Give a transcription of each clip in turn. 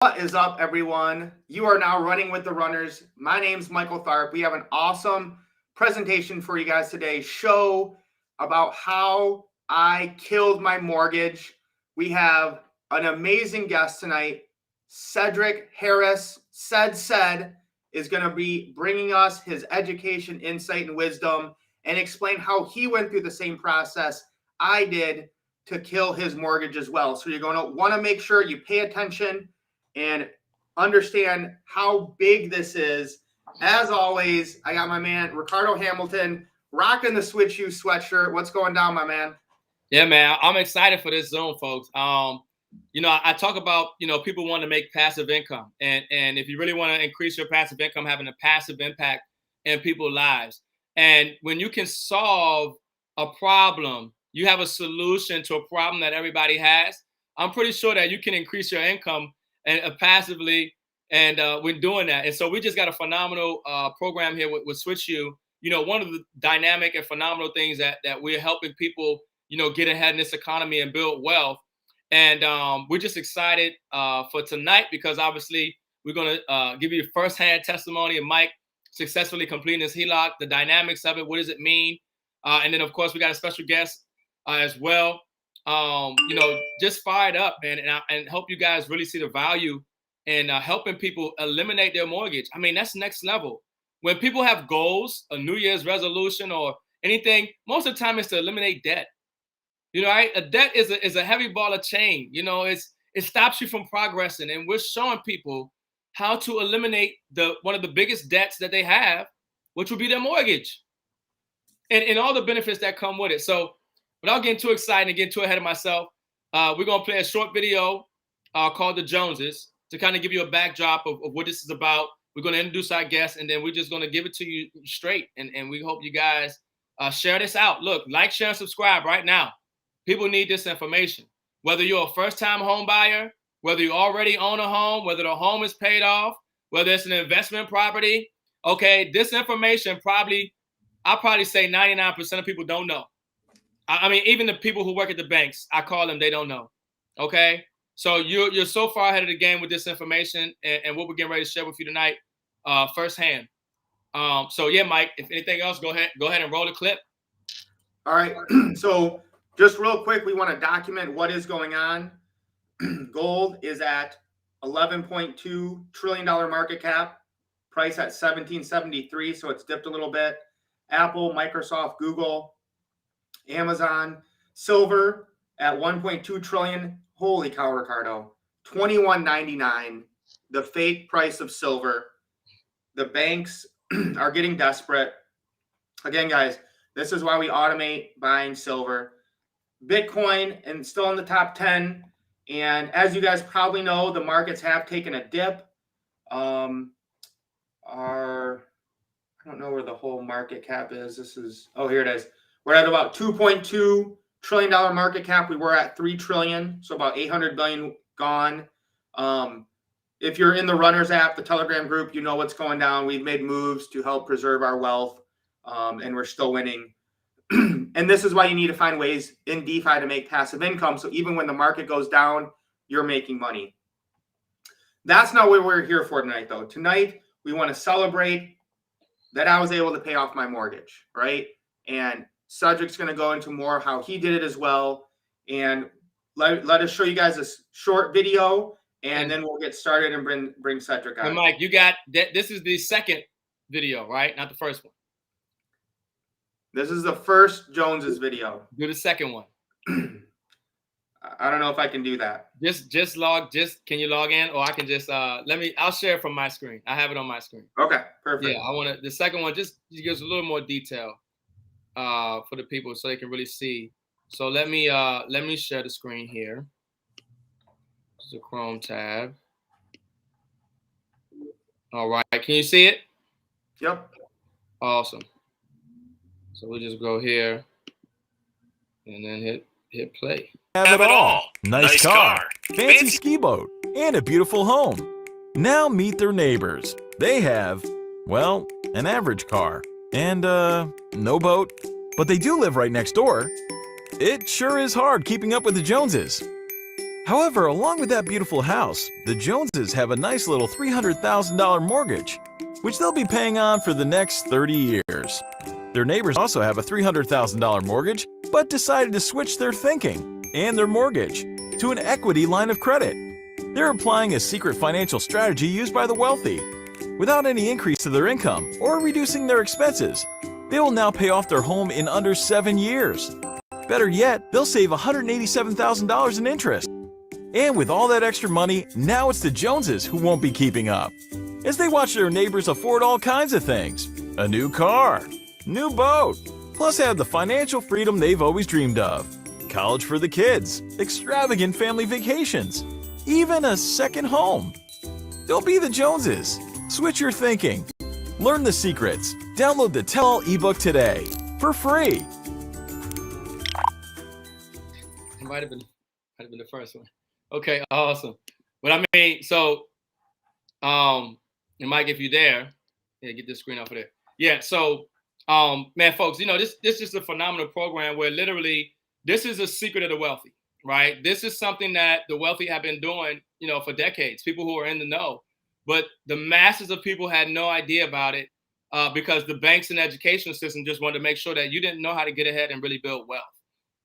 What is up, everyone? You are now running with the runners. My name's Michael Tharp. We have an awesome presentation for you guys today. Show about how I killed my mortgage. We have an amazing guest tonight. Cedric Harris, said, is going to be bringing us his education, insight, and wisdom and explain how he went through the same process I did to kill his mortgage as well. So you're going to want to make sure you pay attention and understand how big this is. As always, I got my man Ricardo Hamilton rocking the SWYCHU sweatshirt. What's going down, my man? Yeah, man, I'm excited for this Zoom, folks. I talk about, people want to make passive income. And if you really want to increase your passive income, having a passive impact in people's lives. And when you can solve a problem, you have a solution to a problem that everybody has, I'm pretty sure that you can increase your income and passively, and we're doing that. And so we just got a phenomenal program here with SWYCHU. One of the dynamic and phenomenal things that we're helping people, get ahead in this economy and build wealth. And we're just excited for tonight because obviously we're going to give you a firsthand testimony of Mike successfully completing his HELOC, the dynamics of it, what does it mean? And then, of course, we got a special guest as well. Just fired up, man, and hope you guys really see the value in helping people eliminate their mortgage. I mean, that's next level. When people have goals, a New Year's resolution or anything, most of the time it's to eliminate debt. Right? A debt is a heavy ball of chain. It stops you from progressing, and we're showing people how to eliminate one of the biggest debts that they have, which would be their mortgage, and all the benefits that come with it. So, without getting too excited and getting too ahead of myself, we're going to play a short video called The Joneses to kind of give you a backdrop of what this is about. We're going to introduce our guests, and then we're just going to give it to you straight. And we hope you guys share this out. Look, like, share, and subscribe right now. People need this information. Whether you're a first-time home buyer, whether you already own a home, whether the home is paid off, whether it's an investment property, okay, this information I'll probably say 99% of people don't know. I mean, even the people who work at the banks, I call them, they don't know. Okay. So you're so far ahead of the game with this information and what we're getting ready to share with you tonight, firsthand. So yeah, Mike, if anything else, go ahead and roll the clip. All right. So just real quick, we want to document what is going on. Gold is at $11.2 trillion market cap, price at 1773. So it's dipped a little bit. Apple, Microsoft, Google, Amazon. Silver at 1.2 trillion. Holy cow, Ricardo. 21.99, the fake price of silver. The banks are getting desperate. Again, guys, this is why we automate buying silver. Bitcoin and still in the top 10. And as you guys probably know, the markets have taken a dip. I don't know where the whole market cap is. Here it is. We're at about $2.2 trillion market cap. We were at $3 trillion, so about 800 billion gone. If you're in the Runners app, the Telegram group, you know what's going down. We've made moves to help preserve our wealth, and we're still winning. And this is why you need to find ways in DeFi to make passive income. So even when the market goes down, you're making money. That's not what we're here for tonight, though. Tonight, we want to celebrate that I was able to pay off my mortgage, right? And Cedric's going to go into more how he did it as well. And let us show you guys a short video, and then we'll get started and bring Cedric on. And Mike, you got this is the second video, right? Not the first one. This is the first Joneses video. Do the second one. I don't know if I can do that. Can you log in, or I can just I'll share it from my screen. I have it on my screen. Okay, perfect. Yeah, the second one just gives a little more detail for the people so they can really see. So let me share the screen here. This is a Chrome tab. All right, can you see it? Yep. Awesome. So we'll just go here and then hit play. Have it all. Nice car, fancy ski boat, and a beautiful home. Now meet their neighbors. They have, well, an average car and no boat, but they do live right next door. It sure is hard keeping up with the Joneses. However, along with that beautiful house, the Joneses have a nice little $300,000 mortgage, which they'll be paying on for the next 30 years. Their neighbors also have a $300,000 mortgage, but decided to switch their thinking and their mortgage to an equity line of credit. They're applying a secret financial strategy used by the wealthy. Without any increase to their income or reducing their expenses, they will now pay off their home in under 7 years. Better yet, they'll save $187,000 in interest. And with all that extra money, now it's the Joneses who won't be keeping up, as they watch their neighbors afford all kinds of things. A new car, new boat, plus have the financial freedom they've always dreamed of. College for the kids, extravagant family vacations, even a second home. Don't be the Joneses. Switch your thinking. Learn the secrets. Download the Tell All ebook today for free. It might have been the first one. Okay, awesome. But I mean, so, and Mike, if you're there, yeah, get this screen off of there. Yeah, so, man, folks, you know, this is a phenomenal program where literally this is a secret of the wealthy, right? This is something that the wealthy have been doing, you know, for decades, people who are in the know. But the masses of people had no idea about it because the banks and education system just wanted to make sure that you didn't know how to get ahead and really build wealth.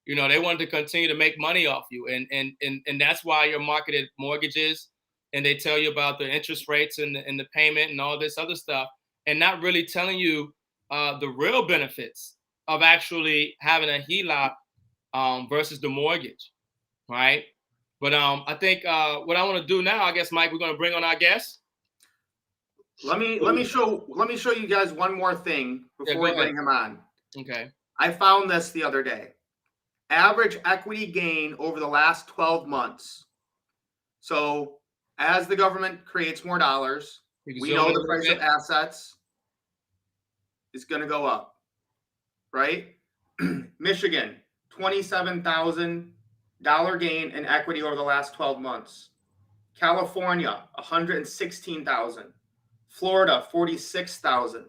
You know, they wanted to continue to make money off you. And that's why you're marketed mortgages and they tell you about the interest rates and the payment and all this other stuff, and not really telling you the real benefits of actually having a HELOC versus the mortgage, right? But I think what I want to do now, I guess, Mike, we're going to bring on our guest. Let me show you guys one more thing before we bring him on. Okay. I found this the other day. Average equity gain over the last 12 months. So as the government creates more dollars, we know the price of assets is going to go up, right? Michigan, $27,000 gain in equity over the last 12 months. California, $116,000. Florida, $46,000.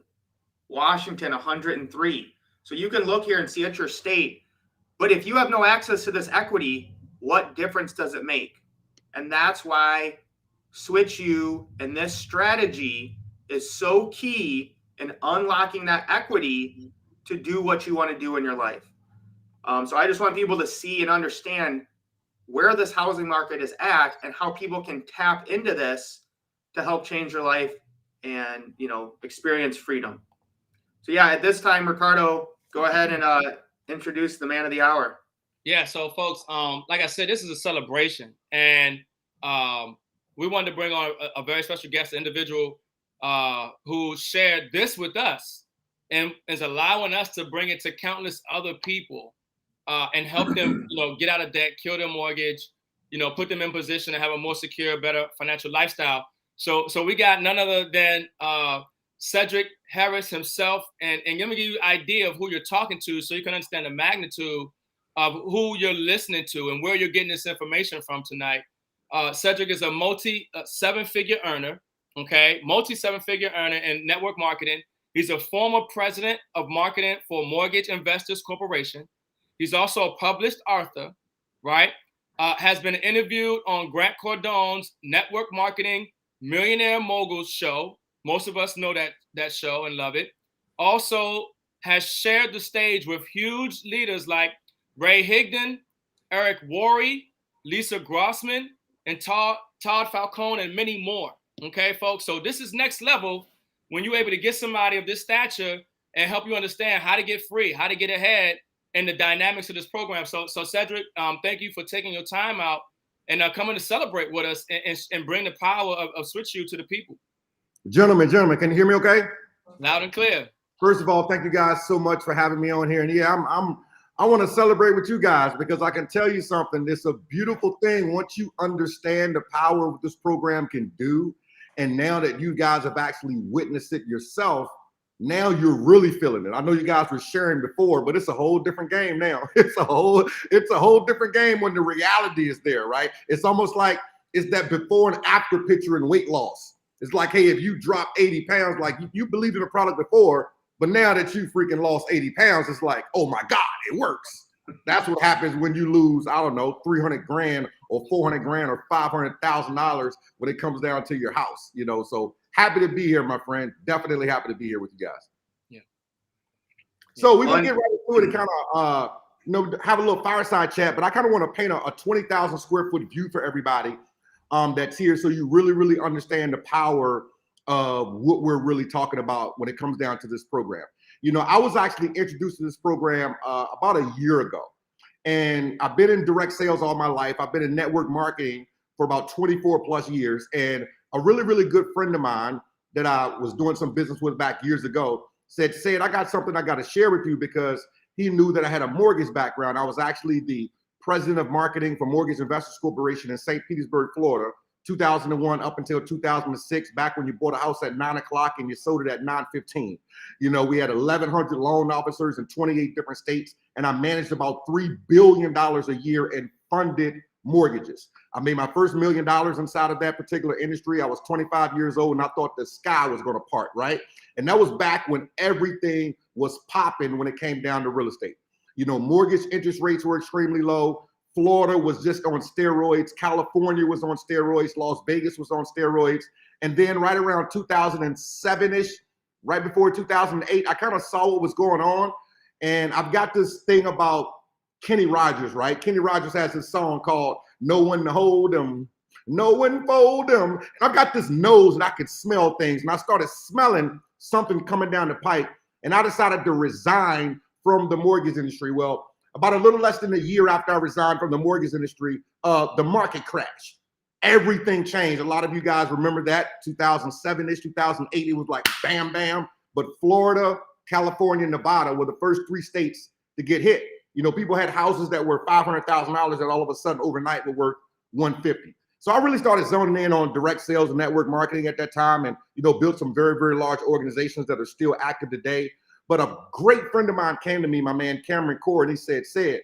Washington, $103,000. So you can look here and see at your state. But if you have no access to this equity, what difference does it make? And that's why SWYCHU and this strategy is so key in unlocking that equity to do what you want to do in your life. So I just want people to see and understand where this housing market is at and how people can tap into this to help change their life and, you know, experience freedom. So yeah, at this time, Ricardo, go ahead and introduce the man of the hour. Yeah, so folks, like I said, this is a celebration, and we wanted to bring on a very special guest, an individual who shared this with us and is allowing us to bring it to countless other people and help them, you know, get out of debt, kill their mortgage, you know, put them in position to have a more secure, better financial lifestyle. So we got none other than Cedric Harris himself, and let me give you an idea of who you're talking to so you can understand the magnitude of who you're listening to and where you're getting this information from tonight. Cedric is a multi-seven-figure earner, okay? Multi-seven-figure earner in network marketing. He's a former president of marketing for Mortgage Investors Corporation. He's also a published author, right? Has been interviewed on Grant Cardone's Network Marketing Millionaire Moguls show. Most of us know that show and love it. Also has shared the stage with huge leaders like Ray Higdon, Eric Worre, Lisa Grossman, and Todd Falcone, and many more. Okay, folks? So this is next level when you're able to get somebody of this stature and help you understand how to get free, how to get ahead, and the dynamics of this program. So Cedric, thank you for taking your time out and coming to celebrate with us and bring the power of SWYCHU to the people. Gentlemen, can you hear me okay? Loud and clear. First of all, thank you guys so much for having me on here. And yeah, I want to celebrate with you guys because I can tell you something. It's a beautiful thing once you understand the power of what this program can do. And now that you guys have actually witnessed it yourself, now you're really feeling it. I know you guys were sharing before, but it's a whole different game now. It's a whole different game when the reality is there, right? It's almost like it's that before and after picture in weight loss. It's like, hey, if you drop 80 pounds, like you believed in the product before, but now that you freaking lost 80 pounds, it's like, oh my God, it works. That's what happens when you lose, I don't know, 300 grand or 400 grand or $500,000 when it comes down to your house, you know. So happy to be here, my friend. Definitely happy to be here with you guys. Yeah. So we're gonna get right into it and kind of have a little fireside chat, but I kind of want to paint a 20,000 square foot view for everybody that's here, so you really understand the power of what we're really talking about when it comes down to this program. You know, I was actually introduced to this program about a year ago, and I've been in direct sales all my life. I've been in network marketing for about 24 plus years, and a really good friend of mine that I was doing some business with back years ago said, Sid, I got something I got to share with you, because he knew that I had a mortgage background. I was actually the president of marketing for Mortgage Investors Corporation in St. Petersburg, Florida, 2001 up until 2006, back when you bought a house at 9 o'clock and you sold it at 9:15. You know, we had 1,100 loan officers in 28 different states, and I managed about $3 billion a year in funded mortgages. I made my first $1 million inside of that particular industry. I was 25 years old, and I thought the sky was going to part, right? And that was back when everything was popping when it came down to real estate. You know, mortgage interest rates were extremely low. Florida was just on steroids. California was on steroids. Las Vegas was on steroids. And then right around 2007-ish, right before 2008, I kind of saw what was going on. And I've got this thing about Kenny Rogers, right? Kenny Rogers has this song called No One to Hold 'Em, No One Fold 'Em. And I've got this nose and I could smell things. And I started smelling something coming down the pipe. And I decided to resign from the mortgage industry. Well, about a little less than a year after I resigned from the mortgage industry, the market crashed. Everything changed. A lot of you guys remember that 2007-ish, 2008, it was like bam, bam. But Florida, California, Nevada were the first three states to get hit. You know, people had houses that were $500,000 that all of a sudden overnight were worth $150,000. So I really started zoning in on direct sales and network marketing at that time, and, you know, built some very large organizations that are still active today. But a great friend of mine came to me, my man Cameron Core, and he said, Sid,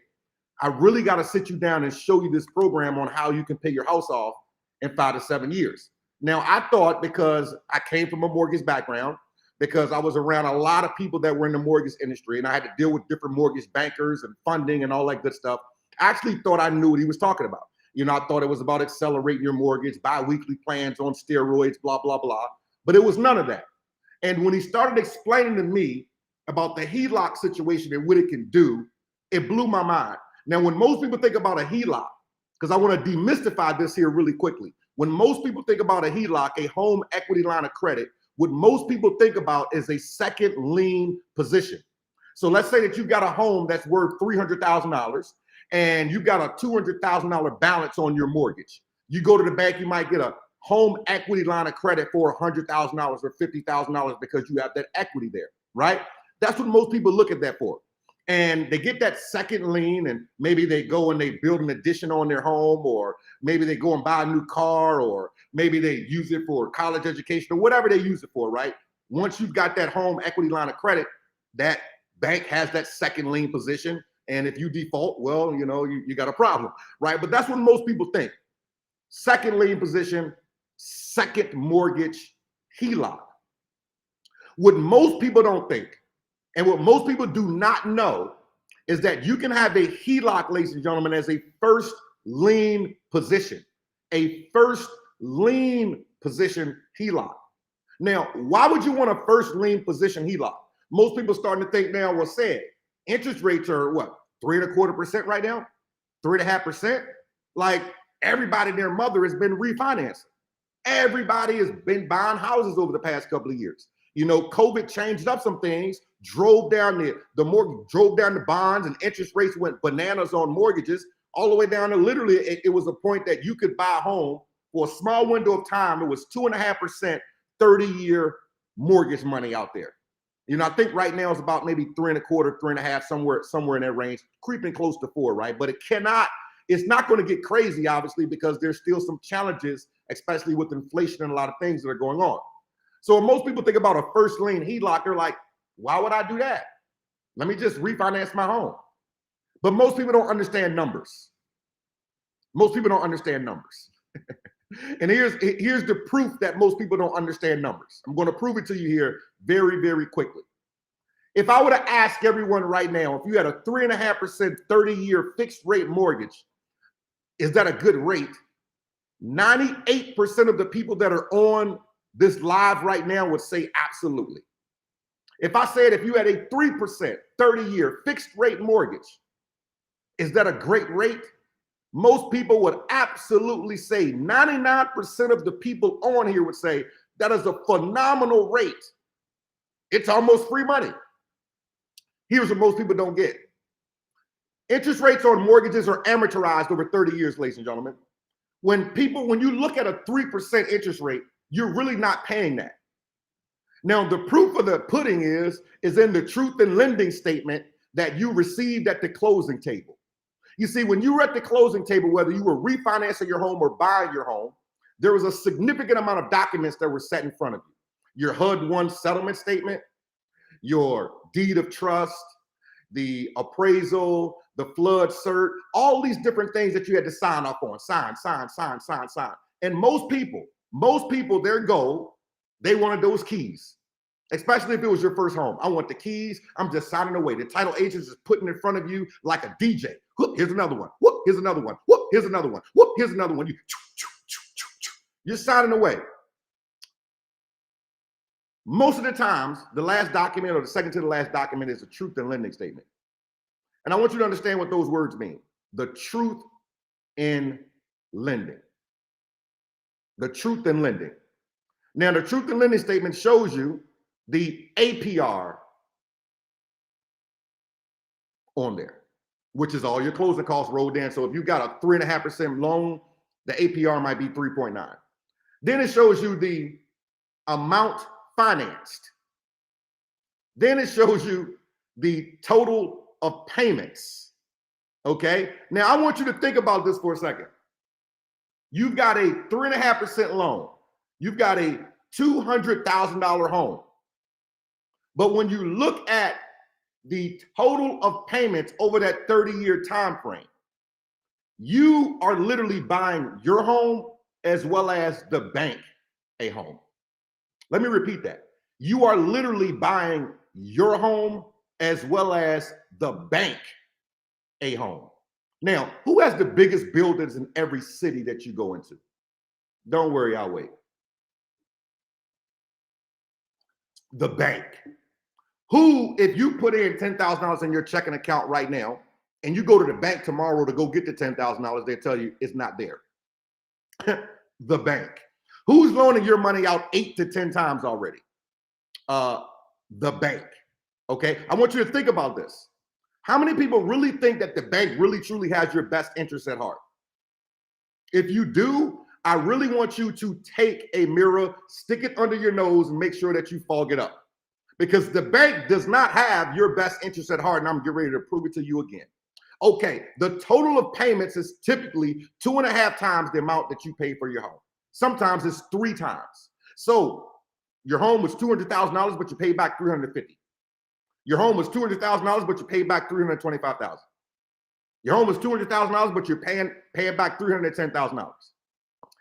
I really got to sit you down and show you this program on how you can pay your house off in 5 to 7 years. Now, I thought, because I came from a mortgage background, because I was around a lot of people that were in the mortgage industry, and I had to deal with different mortgage bankers and funding and all that good stuff, I actually thought I knew what he was talking about. You know, I thought it was about accelerating your mortgage, bi-weekly plans on steroids, blah, blah, blah. But it was none of that. And when he started explaining to me about the HELOC situation and what it can do, it blew my mind. Now, when most people think about a HELOC, because I want to demystify this here really quickly. When most people think about a HELOC, a home equity line of credit, what most people think about is a second lien position. So let's say that you've got a home that's worth $300,000 and you've got a $200,000 balance on your mortgage. You go to the bank, you might get a home equity line of credit for $100,000 or $50,000 because you have that equity there, right? That's what most people look at that for. And they get that second lien, and maybe they go and they build an addition on their home, or maybe they go and buy a new car, or maybe they use it for college education, or whatever they use it for, right? Once you've got that home equity line of credit, that bank has that second lien position. And if you default, well, you know, you got a problem, right? But that's what most people think. Second lien position, second mortgage, HELOC. What most people don't think, and what most people do not know, is that you can have a HELOC, ladies and gentlemen, as a first lien position. A first lien position HELOC. Now, why would you want a first lien position HELOC? Most people starting to think now, well, said, interest rates are what, 3.25% right now? 3.5%? Like, everybody and their mother has been refinancing. Everybody has been buying houses over the past couple of years. You know, COVID changed up some things, drove down the mortgage, drove down the bonds, and interest rates went bananas on mortgages, all the way down to literally, it was a point that you could buy a home for a small window of time. It was 2.5%, 30-year mortgage money out there. You know, I think right now it's about maybe 3.25%, 3.5%, somewhere in that range, creeping close to 4%, right? But it's not going to get crazy, obviously, because there's still some challenges, especially with inflation and a lot of things that are going on. So when most people think about a first lien HELOC, they're like, why would I do that? Let me just refinance my home. But most people don't understand numbers. Most people don't understand numbers. And here's the proof that most people don't understand numbers. I'm going to prove it to you here very quickly. If I were to ask everyone right now, if you had a 3.5% 30-year fixed rate mortgage, is that a good rate? 98% of the people that are on this live right now would say absolutely. If I said if you had a 3% 30-year fixed rate mortgage, is that a great rate? Most people would absolutely say, 99% of the people on here would say that is a phenomenal rate. It's almost free money. Here's what most people don't get. Interest rates on mortgages are amortized over 30 years, ladies and gentlemen. When you look at a 3% interest rate, you're really not paying that. Now, the proof of the pudding is in the truth in lending statement that you received at the closing table. You see, when you were at the closing table, whether you were refinancing your home or buying your home, there was a significant amount of documents that were set in front of you. Your HUD-1 settlement statement, your deed of trust, the appraisal, the flood cert, all these different things that you had to sign up on. Sign. And most people, their goal, they wanted those keys, especially if it was your first home. I want the keys. I'm just signing away. The title agent is putting in front of you like a DJ. Whoop, here's another one. Whoop, here's another one. Whoop, here's another one. Whoop, here's another one. You're signing away. Most of the times, the last document or the second to the last document is a truth in lending statement. And I want you to understand what those words mean. The truth in lending. The truth in lending. Now, the truth in lending statement shows you the APR on there, which is all your closing costs rolled in. So if you got a 3.5% loan, the APR might be 3.9. Then it shows you the amount financed. Then it shows you the total of payments. Okay. Now I want you to think about this for a second. You've got a 3.5% loan. You've got a $200,000 home. But when you look at the total of payments over that 30-year time frame, you are literally buying your home as well as the bank a home. Let me repeat that. You are literally buying your home as well as the bank a home. Now, who has the biggest buildings in every city that you go into? Don't worry, I'll wait. The bank. Who, if you put in $10,000 in your checking account right now, and you go to the bank tomorrow to go get the $10,000, they tell you it's not there. The bank. Who's loaning your money out 8 to 10 times already? The bank. Okay, I want you to think about this. How many people really think that the bank really truly has your best interest at heart? If you do, I really want you to take a mirror, stick it under your nose, and make sure that you fog it up. Because the bank does not have your best interest at heart, and I'm getting ready to prove it to you again. Okay, the total of payments is typically 2.5 times the amount that you pay for your home. Sometimes it's 3 times. So your home was $200,000, but you pay back $350,000. Your home was $200,000, but you pay back $325,000. Your home was $200,000, but you're paying back $310,000.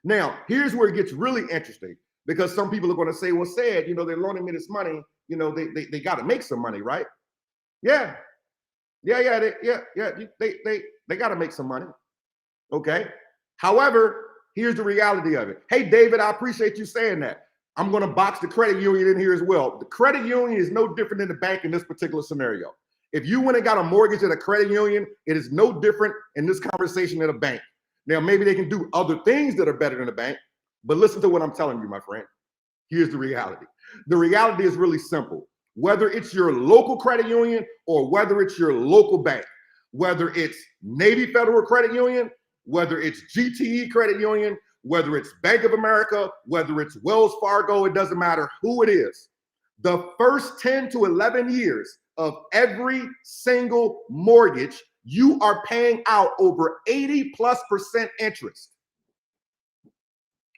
Now, here's where it gets really interesting, because some people are going to say, well, Sid, you know, they're loaning me this money. You know, they got to make some money, right? Yeah. They got to make some money. Okay. However, here's the reality of it. Hey, David, I appreciate you saying that. I'm going to box the credit union in here as well. The credit union is no different than the bank in this particular scenario. If you went and got a mortgage at a credit union, it is no different in this conversation than a bank. Now, maybe they can do other things that are better than a bank, but listen to what I'm telling you, my friend. Here's the reality. The reality is really simple. Whether it's your local credit union or whether it's your local bank, whether it's Navy Federal Credit Union, whether it's GTE Credit Union, whether it's Bank of America, whether it's Wells Fargo, it doesn't matter who it is. The first 10 to 11 years of every single mortgage, you are paying out over 80+% interest.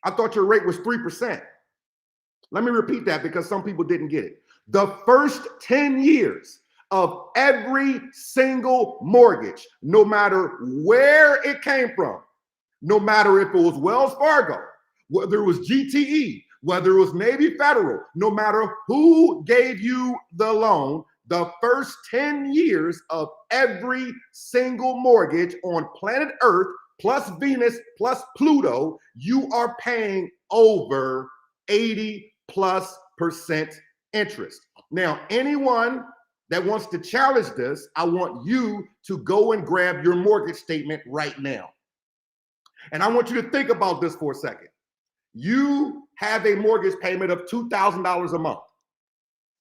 I thought your rate was 3%. Let me repeat that because some people didn't get it. The first 10 years of every single mortgage, no matter where it came from, no matter if it was Wells Fargo, whether it was GTE, whether it was Navy Federal, no matter who gave you the loan, the first 10 years of every single mortgage on planet Earth plus Venus plus Pluto, you are paying over 80+% interest. Now, anyone that wants to challenge this, I want you to go and grab your mortgage statement right now. And I want you to think about this for a second. You have a mortgage payment of $2,000 a month,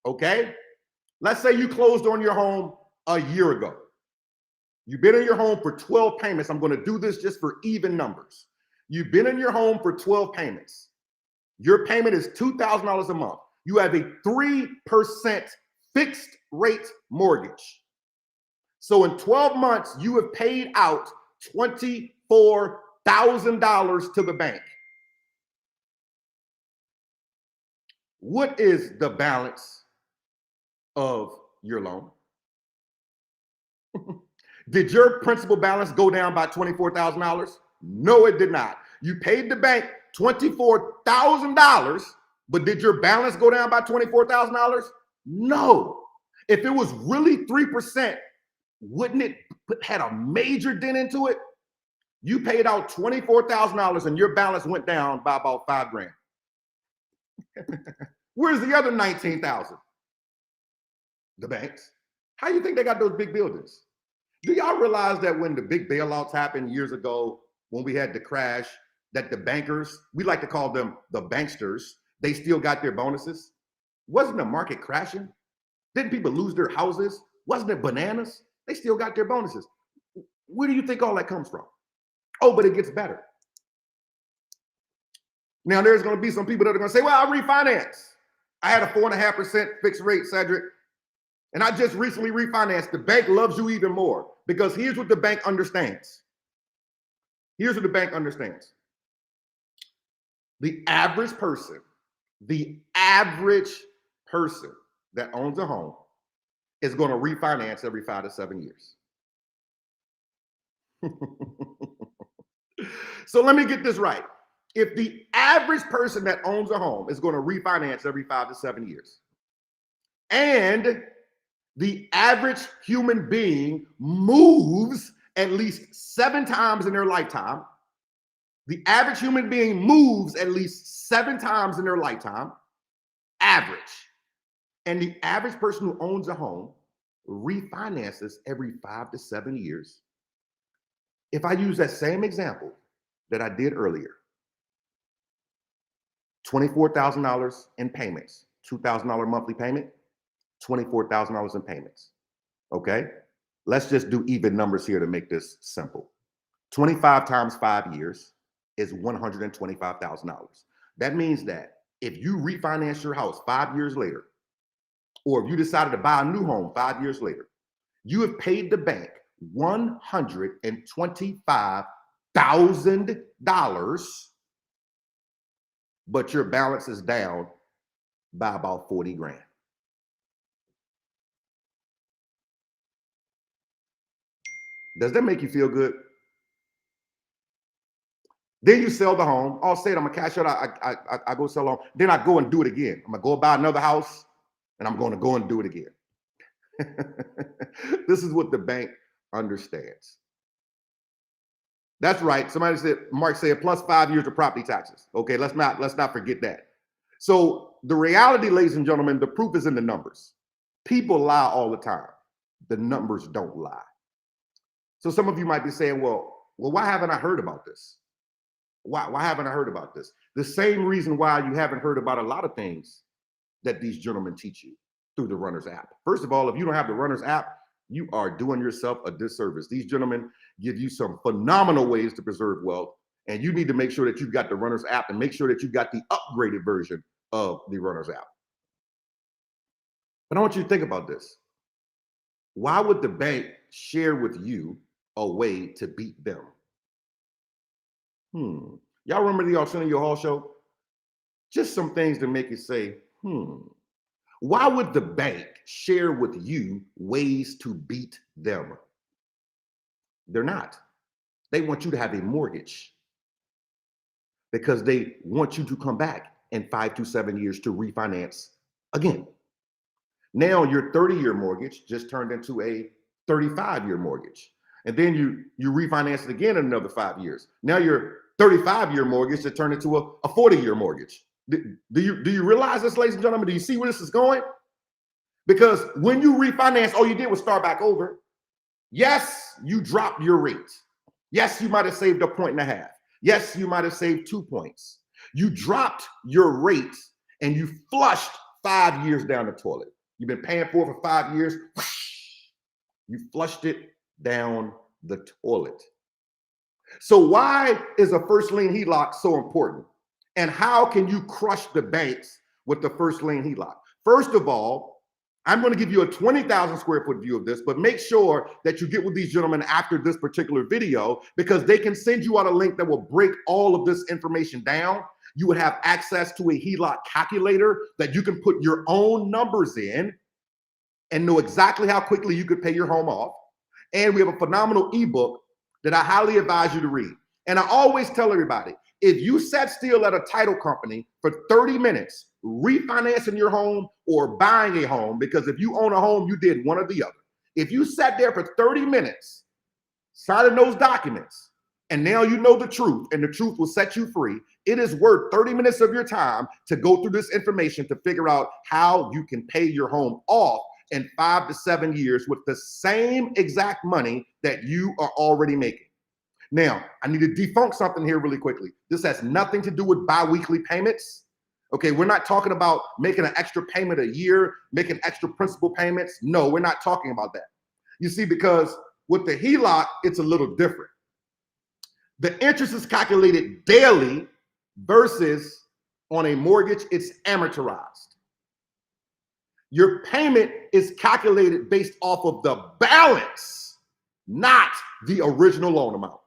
okay? Let's say you closed on your home a year ago. You've been in your home for 12 payments. I'm going to do this just for even numbers. You've been in your home for 12 payments. Your payment is $2,000 a month. You have a 3% fixed rate mortgage. So in 12 months, you have paid out $24,000 to the bank. What is the balance of your loan? Did your principal balance go down by $24,000? No, it did not. You paid the bank $24,000, but did your balance go down by $24,000? No. If it was really 3%, wouldn't it had a major dent into it? You paid out $24,000 and your balance went down by about $5,000. Where's the other 19,000? The banks. How do you think they got those big buildings? Do y'all realize that when the big bailouts happened years ago, when we had the crash, that the bankers, we like to call them the banksters, they still got their bonuses? Wasn't the market crashing? Didn't people lose their houses? Wasn't it bananas? They still got their bonuses. Where do you think all that comes from? Oh, but it gets better. Now, there's going to be some people that are going to say, well, I refinance. I had a 4.5% fixed rate, Cedric, and I just recently refinanced. The bank loves you even more because here's what the bank understands. Here's what the bank understands. The average person that owns a home is going to refinance every 5 to 7 years. So let me get this right. If the average person that owns a home is going to refinance every 5 to 7 years, and the average human being moves at least 7 times in their lifetime, the average human being moves at least 7 times in their lifetime, average. And the average person who owns a home refinances every 5 to 7 years. If I use that same example that I did earlier, $24,000 in payments, $2,000 monthly payment, $24,000 in payments. Okay, let's just do even numbers here to make this simple. 25 times 5 years is $125,000. That means that if you refinance your house 5 years later, or if you decided to buy a new home 5 years later, you have paid the bank $125,000, but your balance is down by about 40 grand. Does that make you feel good? Then you sell the home. I'll say it, I'm gonna cash out. I go sell the home. Then I go and do it again. I'm gonna go buy another house and I'm gonna go and do it again. This is what the bank understands. That's right. Somebody said, Mark said, plus 5 years of property taxes. Okay, let's not forget that. So the reality, ladies and gentlemen, the proof is in the numbers. People lie all the time. The numbers don't lie. So some of you might be saying, well, why haven't I heard about this? Why haven't I heard about this? The same reason why you haven't heard about a lot of things that these gentlemen teach you through the Runners app. First of all, if you don't have the Runners app, you are doing yourself a disservice. These gentlemen give you some phenomenal ways to preserve wealth, and you need to make sure that you've got the Runners app and make sure that you've got the upgraded version of the Runners app. But I want you to think about this. Why would the bank share with you a way to beat them? Y'all remember the Arsenio Hall show? Just some things to make you say, Why would the bank share with you ways to beat them? They're not. They want you to have a mortgage because they want you to come back in 5 to 7 years to refinance again. Now your 30-year mortgage just turned into a 35-year mortgage. And then you refinance it again in another 5 years. Now your 35-year mortgage to turn into a 40-year mortgage. Do you realize this, ladies and gentlemen? Do you see where this is going? Because when you refinance, all you did was start back over. Yes, you dropped your rate. Yes, you might have saved 1.5 points. Yes, you might have saved 2 points. You dropped your rate and you flushed 5 years down the toilet. You've been paying for 5 years. You flushed it down the toilet. So why is a first lien HELOC so important? And how can you crush the banks with the first lien HELOC? First of all, I'm going to give you a 20,000 square foot view of this, but make sure that you get with these gentlemen after this particular video, because they can send you out a link that will break all of this information down. You would have access to a HELOC calculator that you can put your own numbers in and know exactly how quickly you could pay your home off. And we have a phenomenal ebook that I highly advise you to read. And I always tell everybody, if you sat still at a title company for 30 minutes, refinancing your home or buying a home, because if you own a home, you did one or the other. If you sat there for 30 minutes, signing those documents, and now you know the truth, and the truth will set you free, it is worth 30 minutes of your time to go through this information to figure out how you can pay your home off in 5 to 7 years with the same exact money that you are already making. Now, I need to debunk something here really quickly. This has nothing to do with biweekly payments. Okay, we're not talking about making an extra payment a year, making extra principal payments. No, we're not talking about that. You see, because with the HELOC, it's a little different. The interest is calculated daily versus on a mortgage, it's amortized. Your payment is calculated based off of the balance, not the original loan amount.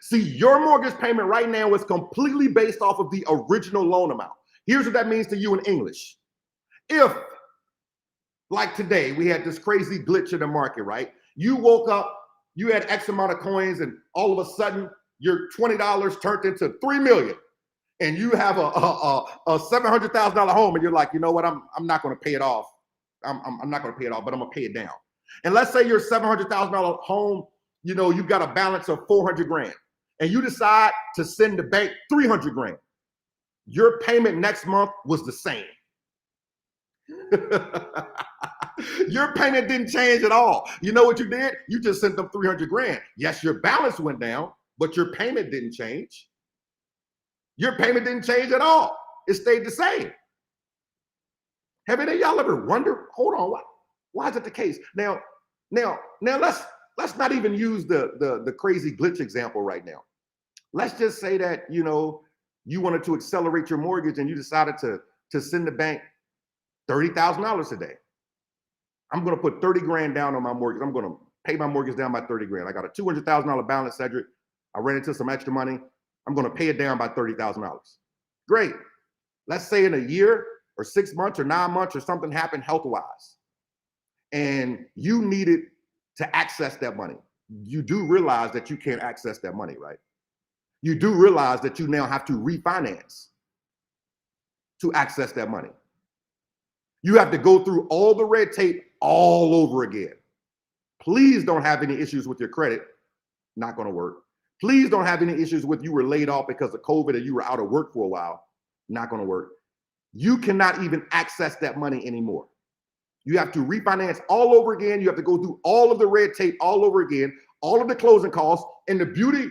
See, your mortgage payment right now is completely based off of the original loan amount. Here's what that means to you in English. If, like today, we had this crazy glitch in the market, right? You woke up, you had X amount of coins, and all of a sudden, your $20 turned into $3 million. And you have a $700,000 home, and you're like, you know what? I'm not going to pay it off. I'm not going to pay it off, but I'm going to pay it down. And let's say your $700,000 home, you know, you've got a balance of 400 grand, and you decide to send the bank 300 grand. Your payment next month was the same. Your payment didn't change at all. You know what you did? You just sent them 300 grand. Yes, your balance went down, but your payment didn't change. Your payment didn't change at all. It stayed the same. Have any of y'all ever wondered, hold on, why is it the case? Now let's not even use the crazy glitch example right now. Let's just say that, you know, you wanted to accelerate your mortgage and you decided to send the bank $30,000 a day. I'm going to put 30 grand down on my mortgage. I'm going to pay my mortgage down by 30 grand. I got a $200,000 balance, Cedric. I ran into some extra money. I'm going to pay it down by $30,000. Great. Let's say in a year or 6 months or 9 months or something happened health-wise, and you needed to access that money. You do realize that you can't access that money, right? You do realize that you now have to refinance to access that money. You have to go through all the red tape all over again. Please don't have any issues with your credit. Not going to work. Please don't have any issues with you were laid off because of COVID and you were out of work for a while. Not going to work. You cannot even access that money anymore. You have to refinance all over again. You have to go through all of the red tape all over again, all of the closing costs. And the beauty,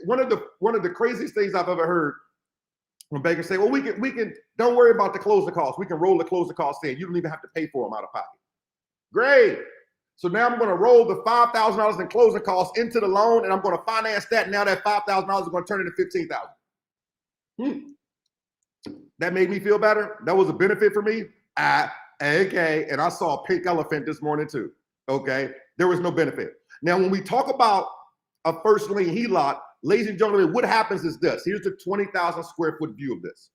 one of the craziest things I've ever heard when bankers say, well, we can don't worry about the closing costs. We can roll the closing costs in. You don't even have to pay for them out of pocket. Great. So now I'm going to roll the $5,000 in closing costs into the loan, and I'm going to finance that. Now that $5,000 is going to turn into $15,000. That made me feel better. That was a benefit for me. Okay. And I saw a pink elephant this morning too. Okay. There was no benefit. Now, when we talk about a first lien HELOC, ladies and gentlemen, what happens is this. Here's the 20,000 square foot view of this.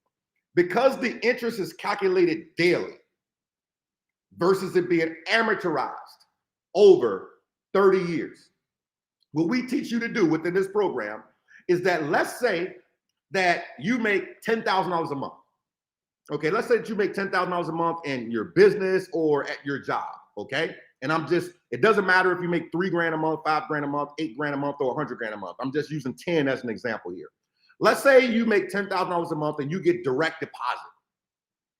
Because the interest is calculated daily versus it being amortized over 30 years, what we teach you to do within this program is that, let's say that you make $10,000 a month. Okay, let's say that you make $10,000 a month in your business or at your job. okay? And it doesn't matter if you make $3 grand a month, $5 grand a month, $8 grand a month, or $100 grand a month. I'm just using 10 as an example here. Let's say you make $10,000 a month and you get direct deposit,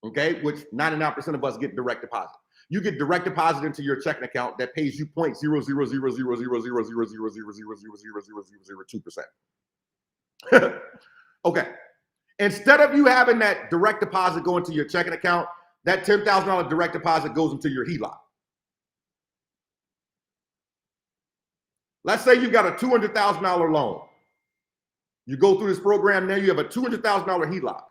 okay? Which 99% of us get direct deposit. You get direct deposit into your checking account that pays you 0.000000000000002%. Okay. Instead of you having that direct deposit go into your checking account, that $10,000 direct deposit goes into your HELOC. Let's say you got a $200,000 loan. You go through this program, now you have a $200,000 HELOC.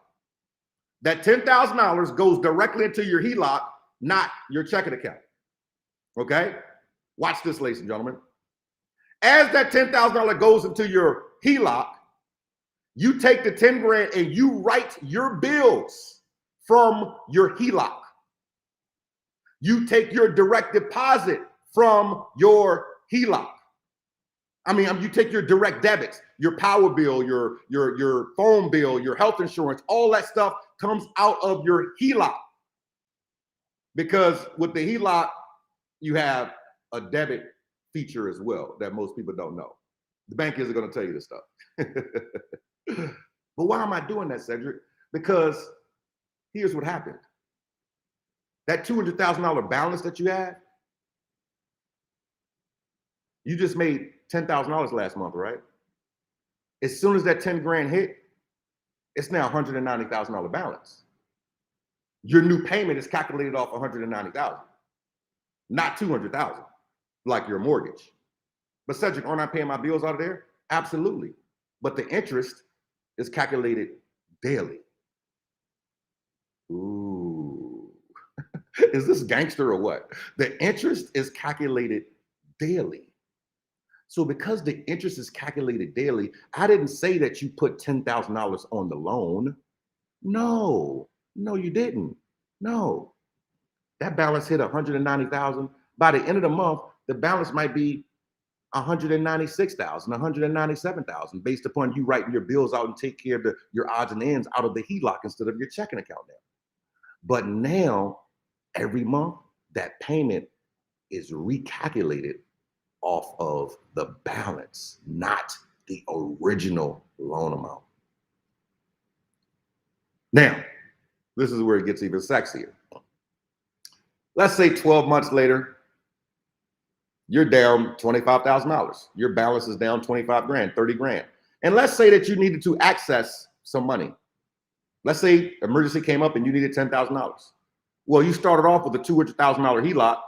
That $10,000 goes directly into your HELOC, not your checking account. Okay? Watch this, ladies and gentlemen. As that $10,000 goes into your HELOC, you take the 10 grand and you write your bills from your HELOC. You take your direct deposit from your HELOC. You take your direct debits, your power bill, your phone bill, your health insurance, all that stuff comes out of your HELOC. Because with the HELOC, you have a debit feature as well that most people don't know. The bank isn't going to tell you this stuff. But why am I doing that, Cedric? Because here's what happened. That $200,000 balance that you have, you just made $10,000 last month, right? As soon as that 10 grand hit, it's now $190,000 balance. Your new payment is calculated off $190,000, not $200,000, like your mortgage. But Cedric, aren't I paying my bills out of there? Absolutely. But the interest is calculated daily. Ooh. Is this gangster or what? The interest is calculated daily. So because the interest is calculated daily, I didn't say that you put $10,000 on the loan. No, you didn't. No. That balance hit $190,000. By the end of the month, the balance might be $196,000, $197,000, based upon you writing your bills out and take care of your odds and ends out of the HELOC instead of your checking account now. But now, every month, that payment is recalculated off of the balance, not the original loan amount. Now, this is where it gets even sexier. Let's say 12 months later, you're down $25,000. Your balance is down 25 grand, 30 grand. And let's say that you needed to access some money. Let's say emergency came up and you needed $10,000. Well, you started off with a $200,000 HELOC.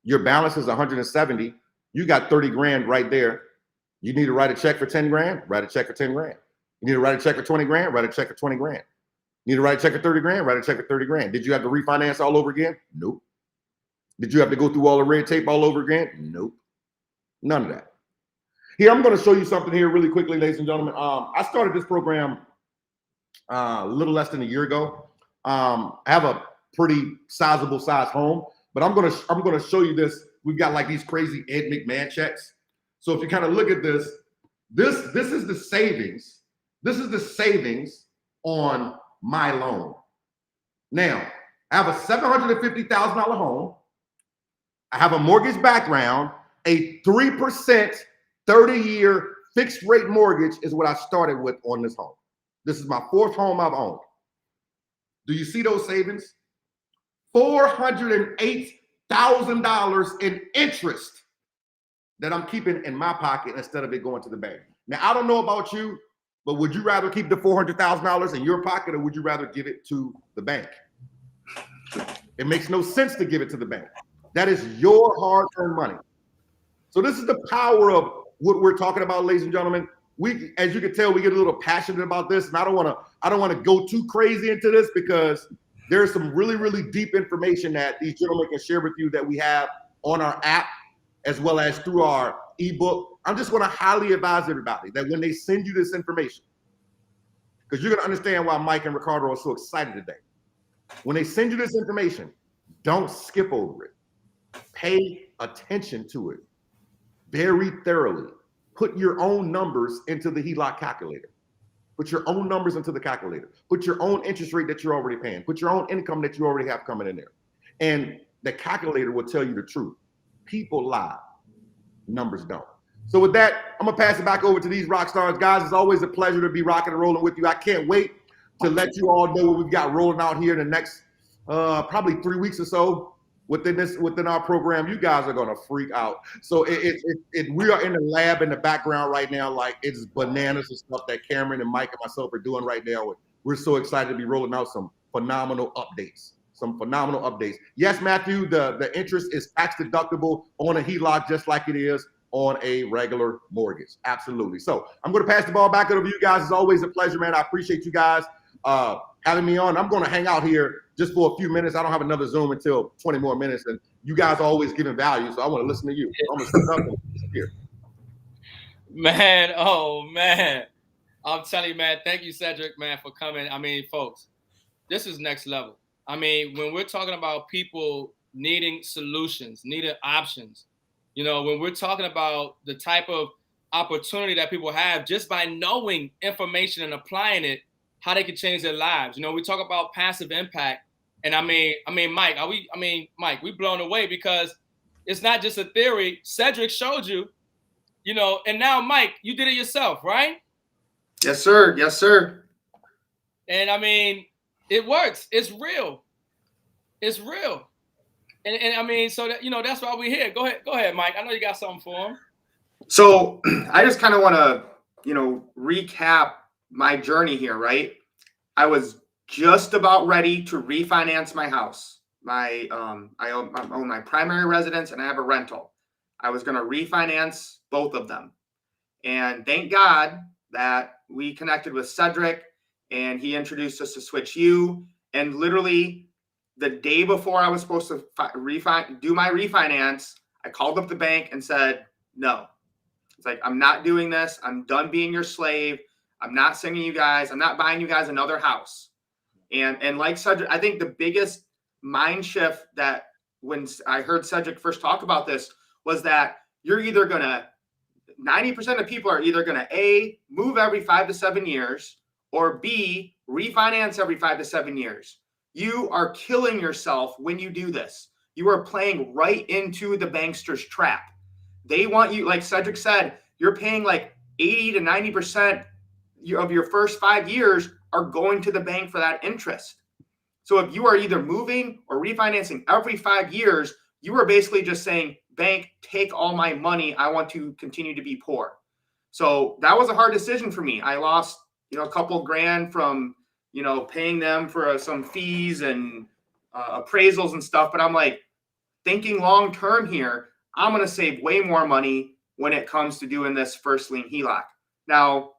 Your balance is 170. You got 30 grand right there. You need to write a check for 10 grand, write a check for 10 grand. You need to write a check for 20 grand, write a check for 20 grand. You need to write a check for 30 grand, write a check for 30 grand. Did you have to refinance all over again? Nope. Did you have to go through all the red tape all over again? Nope. None of that. Here, I'm going to show you something here really quickly, ladies and gentlemen. I started this program a little less than a year ago. I have a pretty sizable size home, but I'm going to show you this. We've got like these crazy Ed McMahon checks. So if you kind of look at this is the savings. This is the savings on my loan. Now, I have a $750,000 home. I have a mortgage background. A 3% 30-year fixed rate mortgage is what I started with on this home. This is my fourth home I've owned. Do you see those savings? $408,000 in interest that I'm keeping in my pocket instead of it going to the bank. Now, I don't know about you, but would you rather keep the $400,000 in your pocket or would you rather give it to the bank? It makes no sense to give it to the bank. That is your hard-earned money. So this is the power of what we're talking about, ladies and gentlemen. We, as you can tell, we get a little passionate about this, and I don't want to go too crazy into this because there's some really, really deep information that these gentlemen can share with you that we have on our app as well as through our ebook. I'm just going to highly advise everybody that when they send you this information, because you're going to understand why Mike and Ricardo are so excited today. When they send you this information, don't skip over it. Pay attention to it very thoroughly. Put your own numbers into the HELOC calculator. Put your own numbers into the calculator. Put your own interest rate that you're already paying. Put your own income that you already have coming in there. And the calculator will tell you the truth. People lie, numbers don't. So with that, I'm gonna pass it back over to these rock stars. Guys, it's always a pleasure to be rocking and rolling with you. I can't wait to let you all know what we've got rolling out here in the next probably 3 weeks or so within our program. You guys are gonna freak out. So we are in the lab in the background right now, like it's bananas and stuff that Cameron and Mike and myself are doing right now. We're so excited to be rolling out some phenomenal updates. Yes, Matthew, the interest is tax deductible on a HELOC just like it is on a regular mortgage. Absolutely. So I'm going to pass the ball back over to you guys. It's always a pleasure, man. I appreciate you guys having me on. I'm going to hang out here just for a few minutes. I don't have another Zoom until 20 more minutes, and you guys are always giving value, so I want to listen to you. I'm going to sit up and here. Man, oh, man. I'm telling you, man, thank you, Cedric, man, for coming. I mean, folks, this is next level. I mean, when we're talking about people needing solutions, needing options, you know, when we're talking about the type of opportunity that people have just by knowing information and applying it, how they can change their lives. You know, we talk about passive impact. And I mean, Mike, Mike, we blown away because it's not just a theory. Cedric showed you, you know, and now, Mike, you did it yourself, right? Yes, sir. Yes, sir. And I mean, it works. It's real. It's real. And I mean, so that, you know, that's why we're here. Go ahead, Mike. I know you got something for him. So I just kind of want to, you know, recap my journey here, right? I was just about ready to refinance my house. I own my primary residence and I have a rental. I was going to refinance both of them. And thank God that we connected with Cedric and he introduced us to SWYCHU. And literally the day before I was supposed to do my refinance, I called up the bank and said, no. It's like, I'm not doing this. I'm done being your slave. I'm not sending you guys. I'm not buying you guys another house. And like Cedric, I think the biggest mind shift that when I heard Cedric first talk about this was that you're either going to, 90% of people are either going to A, move every 5 to 7 years, or B, refinance every 5 to 7 years. You are killing yourself when you do this. You are playing right into the bankster's trap. They want you, like Cedric said, you're paying like 80 to 90% of your first 5 years are going to the bank for that interest. So if you are either moving or refinancing every 5 years, you are basically just saying, bank, take all my money. I want to continue to be poor. So that was a hard decision for me. I lost, you know, a couple grand from, you know, paying them for some fees and appraisals and stuff. But I'm like, thinking long term here, I'm going to save way more money when it comes to doing this first lien HELOC. Now,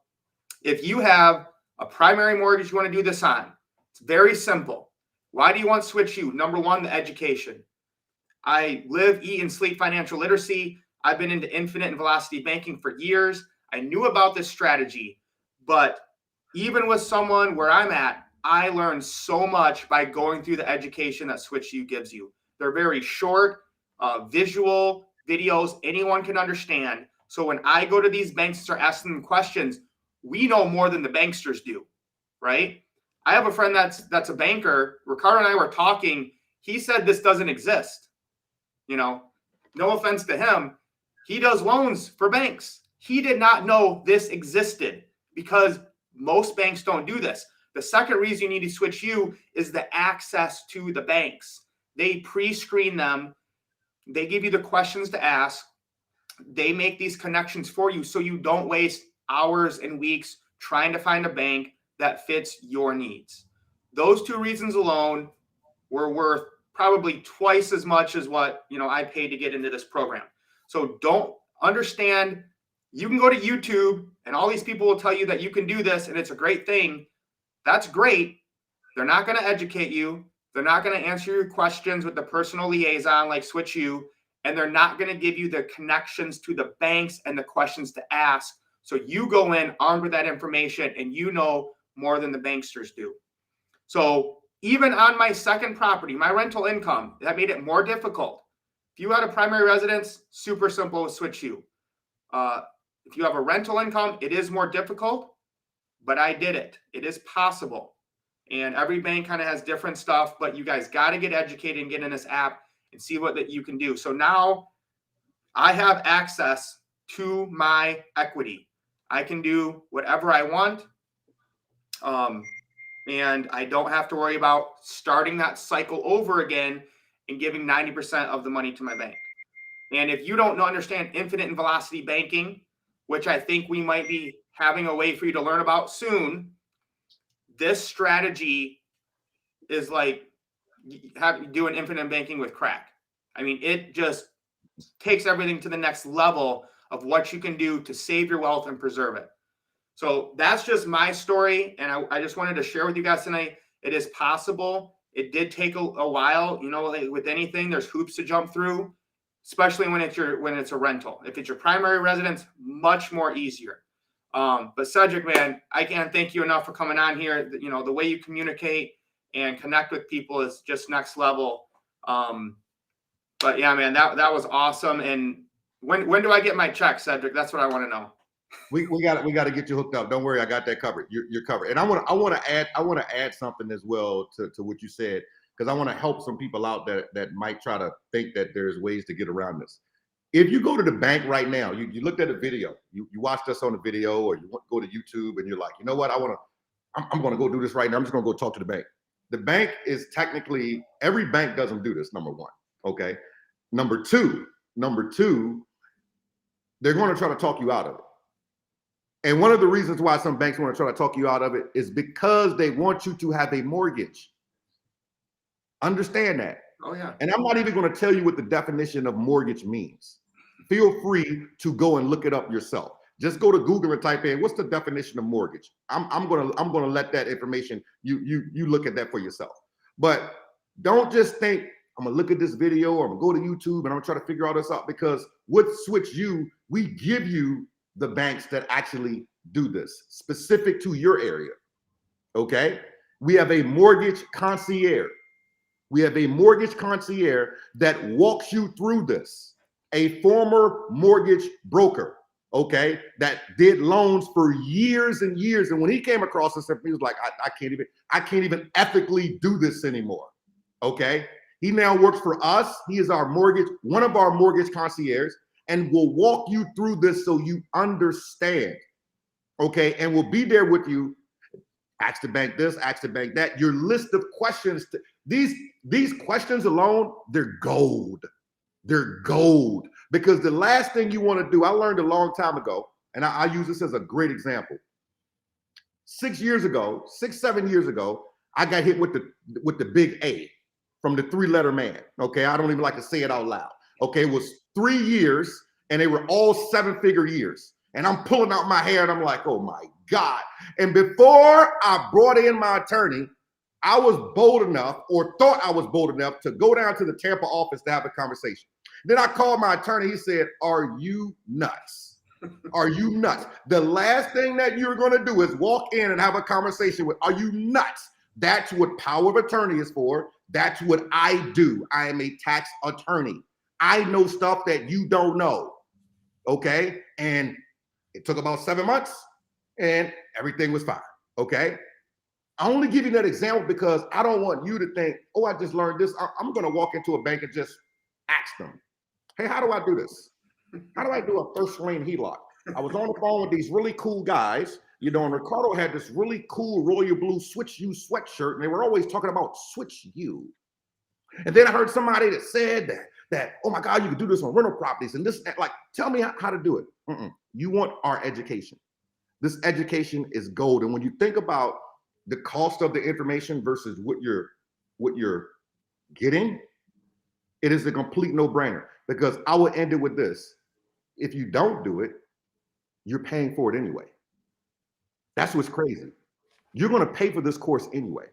if you have a primary mortgage you want to do this on, it's very simple. Why do you want SWYCHU? Number one, the education. I live, eat, and sleep financial literacy. I've been into infinite and velocity banking for years. I knew about this strategy, but even with someone where I'm at, I learned so much by going through the education that SWYCHU gives you. They're very short, visual videos anyone can understand. So when I go to these banks and start asking them questions, we know more than the banksters do, right? I have a friend that's a banker. Ricardo and I were talking. He said this doesn't exist. You know, no offense to him. He does loans for banks. He did not know this existed because most banks don't do this. The second reason you need to SWYCHU is the access to the banks. They pre-screen them. They give you the questions to ask. They make these connections for you so you don't waste hours and weeks trying to find a bank that fits your needs. Those two reasons alone were worth probably twice as much as what, you know, I paid to get into this program. So don't understand. You can go to YouTube and all these people will tell you that you can do this and it's a great thing. That's great. They're not going to educate you. They're not going to answer your questions with the personal liaison like SWYCHU, and they're not going to give you the connections to the banks and the questions to ask. So you go in armed with that information and you know more than the banksters do. So even on my second property, my rental income, that made it more difficult. If you had a primary residence, super simple with SWYCHU. If you have a rental income, it is more difficult, but I did it. It is possible. And every bank kind of has different stuff, but you guys got to get educated and get in this app and see what that you can do. So now I have access to my equity. I can do whatever I want. And I don't have to worry about starting that cycle over again and giving 90% of the money to my bank. And if you don't understand infinite and velocity banking, which I think we might be having a way for you to learn about soon, this strategy is like doing infinite banking with crack. I mean, it just takes everything to the next level of what you can do to save your wealth and preserve it. So that's just my story. And I just wanted to share with you guys tonight. It is possible. It did take a while, you know, like with anything, there's hoops to jump through, especially when it's a rental. If it's your primary residence, much more easier. But Cedric, man, I can't thank you enough for coming on here. You know, the way you communicate and connect with people is just next level. But yeah, man, that was awesome. And when do I get my check, Cedric? That's what I want to know. We got to get you hooked up. Don't worry, I got that covered. You're covered. And I want to add something as well to what you said, because I want to help some people out that might try to think that there's ways to get around this. If you go to the bank right now, you looked at a video, you watched us on the video, or you go to YouTube and you're like, you know what, I'm going to go do this right now. I'm just going to go talk to the bank. The bank is technically, every bank doesn't do this, number one. Okay. Number two, they're going to try to talk you out of it. And one of the reasons why some banks want to try to talk you out of it is because they want you to have a mortgage. Understand that. Oh, yeah. And I'm not even going to tell you what the definition of mortgage means. Feel free to go and look it up yourself. Just go to Google and type in, what's the definition of mortgage? I'm gonna let that information, you look at that for yourself. But don't just think, I'm gonna look at this video or I'm gonna go to YouTube and I'm gonna try to figure all this out, because with SWYCHU, we give you the banks that actually do this specific to your area. Okay. We have a mortgage concierge. We have a mortgage concierge that walks you through this. A former mortgage broker, okay, that did loans for years and years. And when he came across this, he was like, I can't even ethically do this anymore. Okay. He now works for us. He is one of our mortgage concierges, and will walk you through this so you understand. Okay. And we'll be there with you. Ask the bank this, ask the bank that. Your list of questions, these questions alone, they're gold. They're gold. Because the last thing you want to do, I learned a long time ago, and I use this as a great example. 7 years ago, I got hit with the big A from the 3-letter man. Okay, I don't even like to say it out loud. Okay, it was 3 years, and they were all 7-figure years. And I'm pulling out my hair, and I'm like, oh my God. And before I brought in my attorney, I was bold enough, or thought I was bold enough, to go down to the Tampa office to have a conversation. Then I called my attorney. He said, are you nuts? Are you nuts? The last thing that you're going to do is walk in and have a conversation with, are you nuts? That's what power of attorney is for. That's what I do. I am a tax attorney. I know stuff that you don't know. Okay. And it took about 7 months and everything was fine. Okay. I only give you that example because I don't want you to think, oh, I just learned this. I'm going to walk into a bank and just ask them, hey, how do I do this? How do I do a first lane HELOC? I was on the phone with these really cool guys, you know, and Ricardo had this really cool royal blue SWYCHU sweatshirt, and they were always talking about SWYCHU. And then I heard somebody that said that, oh my God, you can do this on rental properties and this, like, tell me how to do it. You want our education. This education is gold. And when you think about the cost of the information versus what you're getting, it is a complete no-brainer, because I will end it with this. If you don't do it, you're paying for it anyway. That's what's crazy. You're going to pay for this course anyway.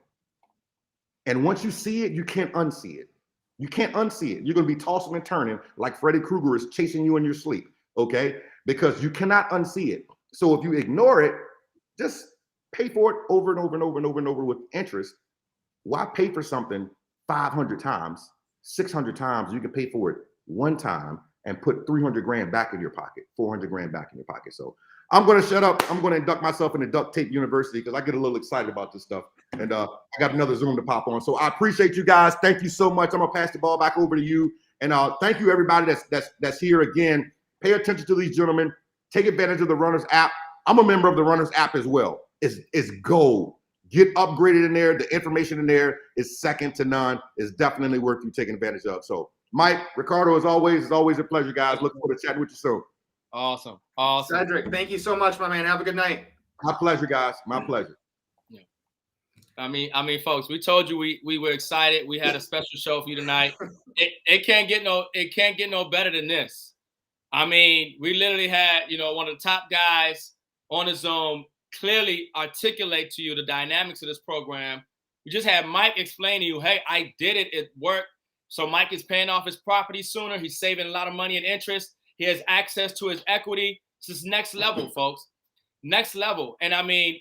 And once you see it, you can't unsee it. You can't unsee it. You're going to be tossing and turning like Freddy Krueger is chasing you in your sleep, okay? Because you cannot unsee it. So if you ignore it, just pay for it over and over and over and over and over with interest. Why pay for something 500 times, 600 times? You can pay for it one time and put 300 grand back in your pocket, 400 grand back in your pocket. So I'm going to shut up. I'm going to induct myself into Duct Tape University because I get a little excited about this stuff. And I got another Zoom to pop on. So I appreciate you guys. Thank you so much. I'm going to pass the ball back over to you. And thank you, everybody that's here again. Pay attention to these gentlemen. Take advantage of the Runners app. I'm a member of the Runners app as well. It's gold. Get upgraded in there. The information in there is second to none. It's definitely worth you taking advantage of. So, Mike, Ricardo, as always, it's always a pleasure, guys. Looking forward to chatting with you soon. Awesome. Cedric, thank you so much, my man. Have a good night. My pleasure, guys. My pleasure. Yeah. I mean, folks, we told you we were excited. We had a special show for you tonight. It can't get no better than this. I mean, we literally had, one of the top guys on the Zoom clearly articulate to you the dynamics of this program. We just had Mike explain to you, hey, I did it. It worked. So Mike is paying off his property sooner. He's saving a lot of money in interest. He has access to his equity. This is next level, folks. Next level. And I mean,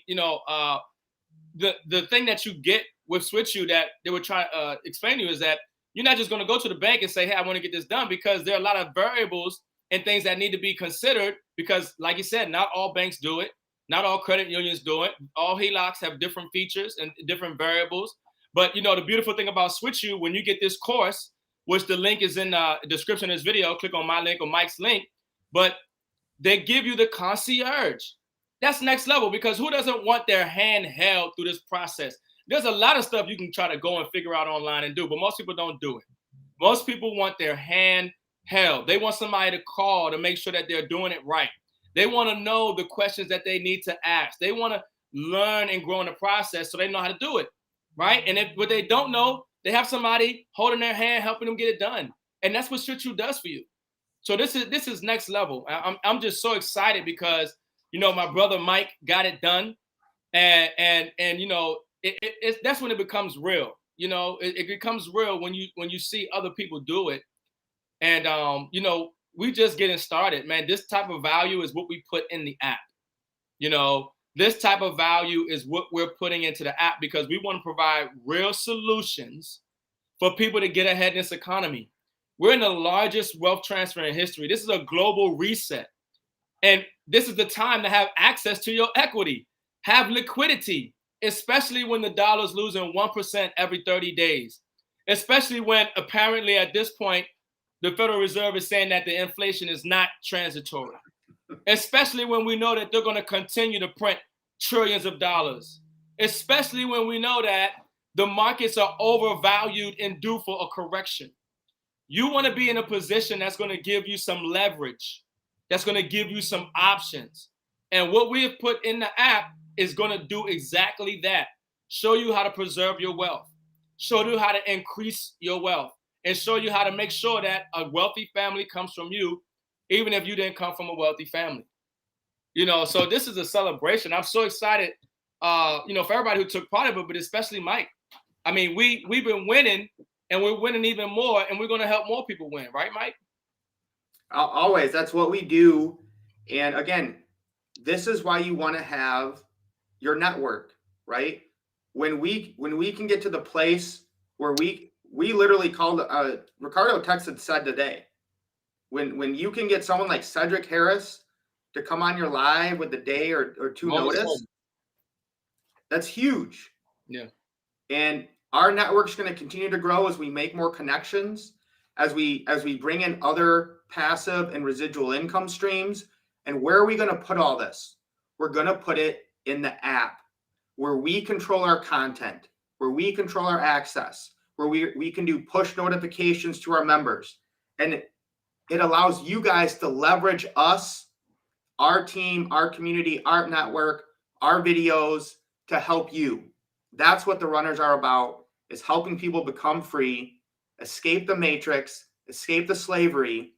the thing that you get with SWYCHU that they were trying to explain to you is that you're not just going to go to the bank and say, hey, I want to get this done, because there are a lot of variables and things that need to be considered, because like you said, not all banks do it. Not all credit unions do it. All HELOCs have different features and different variables. But, the beautiful thing about SWYCHU, when you get this course, which the link is in the description of this video, click on my link or Mike's link, but they give you the concierge. That's next level, because who doesn't want their hand held through this process? There's a lot of stuff you can try to go and figure out online and do, but most people don't do it. Most people want their hand held. They want somebody to call to make sure that they're doing it right. They want to know the questions that they need to ask. They want to learn and grow in the process so they know how to do it, right? And if what they don't know, they have somebody holding their hand, helping them get it done. And that's what SWYCHU does for you. So this is next level. I'm just so excited because, my brother Mike got it done. And that's when it becomes real. It becomes real when you see other people do it. And, we just getting started, man. This type of value is what we put in the app. This type of value is what we're putting into the app, because we want to provide real solutions for people to get ahead in this economy. We're in the largest wealth transfer in history. This is a global reset. And this is the time to have access to your equity, have liquidity, especially when the dollar's losing 1% every 30 days, especially when apparently at this point, the Federal Reserve is saying that the inflation is not transitory, especially when we know that they're going to continue to print trillions of dollars, especially when we know that the markets are overvalued and due for a correction. You want to be in a position that's going to give you some leverage, that's going to give you some options. And what we have put in the app is going to do exactly that. Show you how to preserve your wealth, show you how to increase your wealth, and show you how to make sure that a wealthy family comes from you, even if you didn't come from a wealthy family. So this is a celebration. I'm so excited, for everybody who took part of it, but especially Mike. I mean, we've been winning, and we're winning even more, and we're going to help more people win. Right, Mike? Always. That's what we do. And again, this is why you want to have your network, right? When we can get to the place where we literally called, Ricardo said today, when you can get someone like Cedric Harris to come on your live with a day or two notice, that's huge. Yeah. And our network's going to continue to grow as we make more connections, as we bring in other passive and residual income streams. And where are we going to put all this? We're going to put it in the app, where we control our content, where we control our access, where we can do push notifications to our members. And it allows you guys to leverage us, our team, our community, our network, our videos to help you. That's what the runners are about, is helping people become free, escape the matrix, escape the slavery,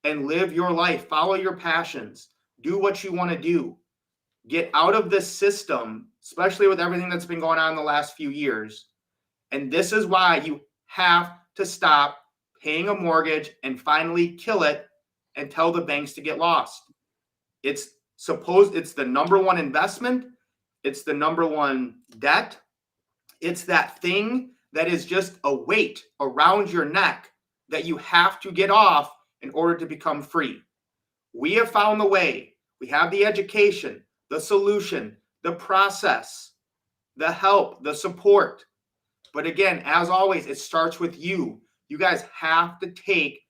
and live your life. Follow your passions. Do what you want to do. Get out of this system, especially with everything that's been going on in the last few years. And this is why you have to stop paying a mortgage and finally kill it and tell the banks to get lost. It's the number one investment. It's the number one debt. It's that thing that is just a weight around your neck that you have to get off in order to become free. We have found the way. We have the education, the solution, the process, the help, the support. But again, as always, it starts with you. You guys have to take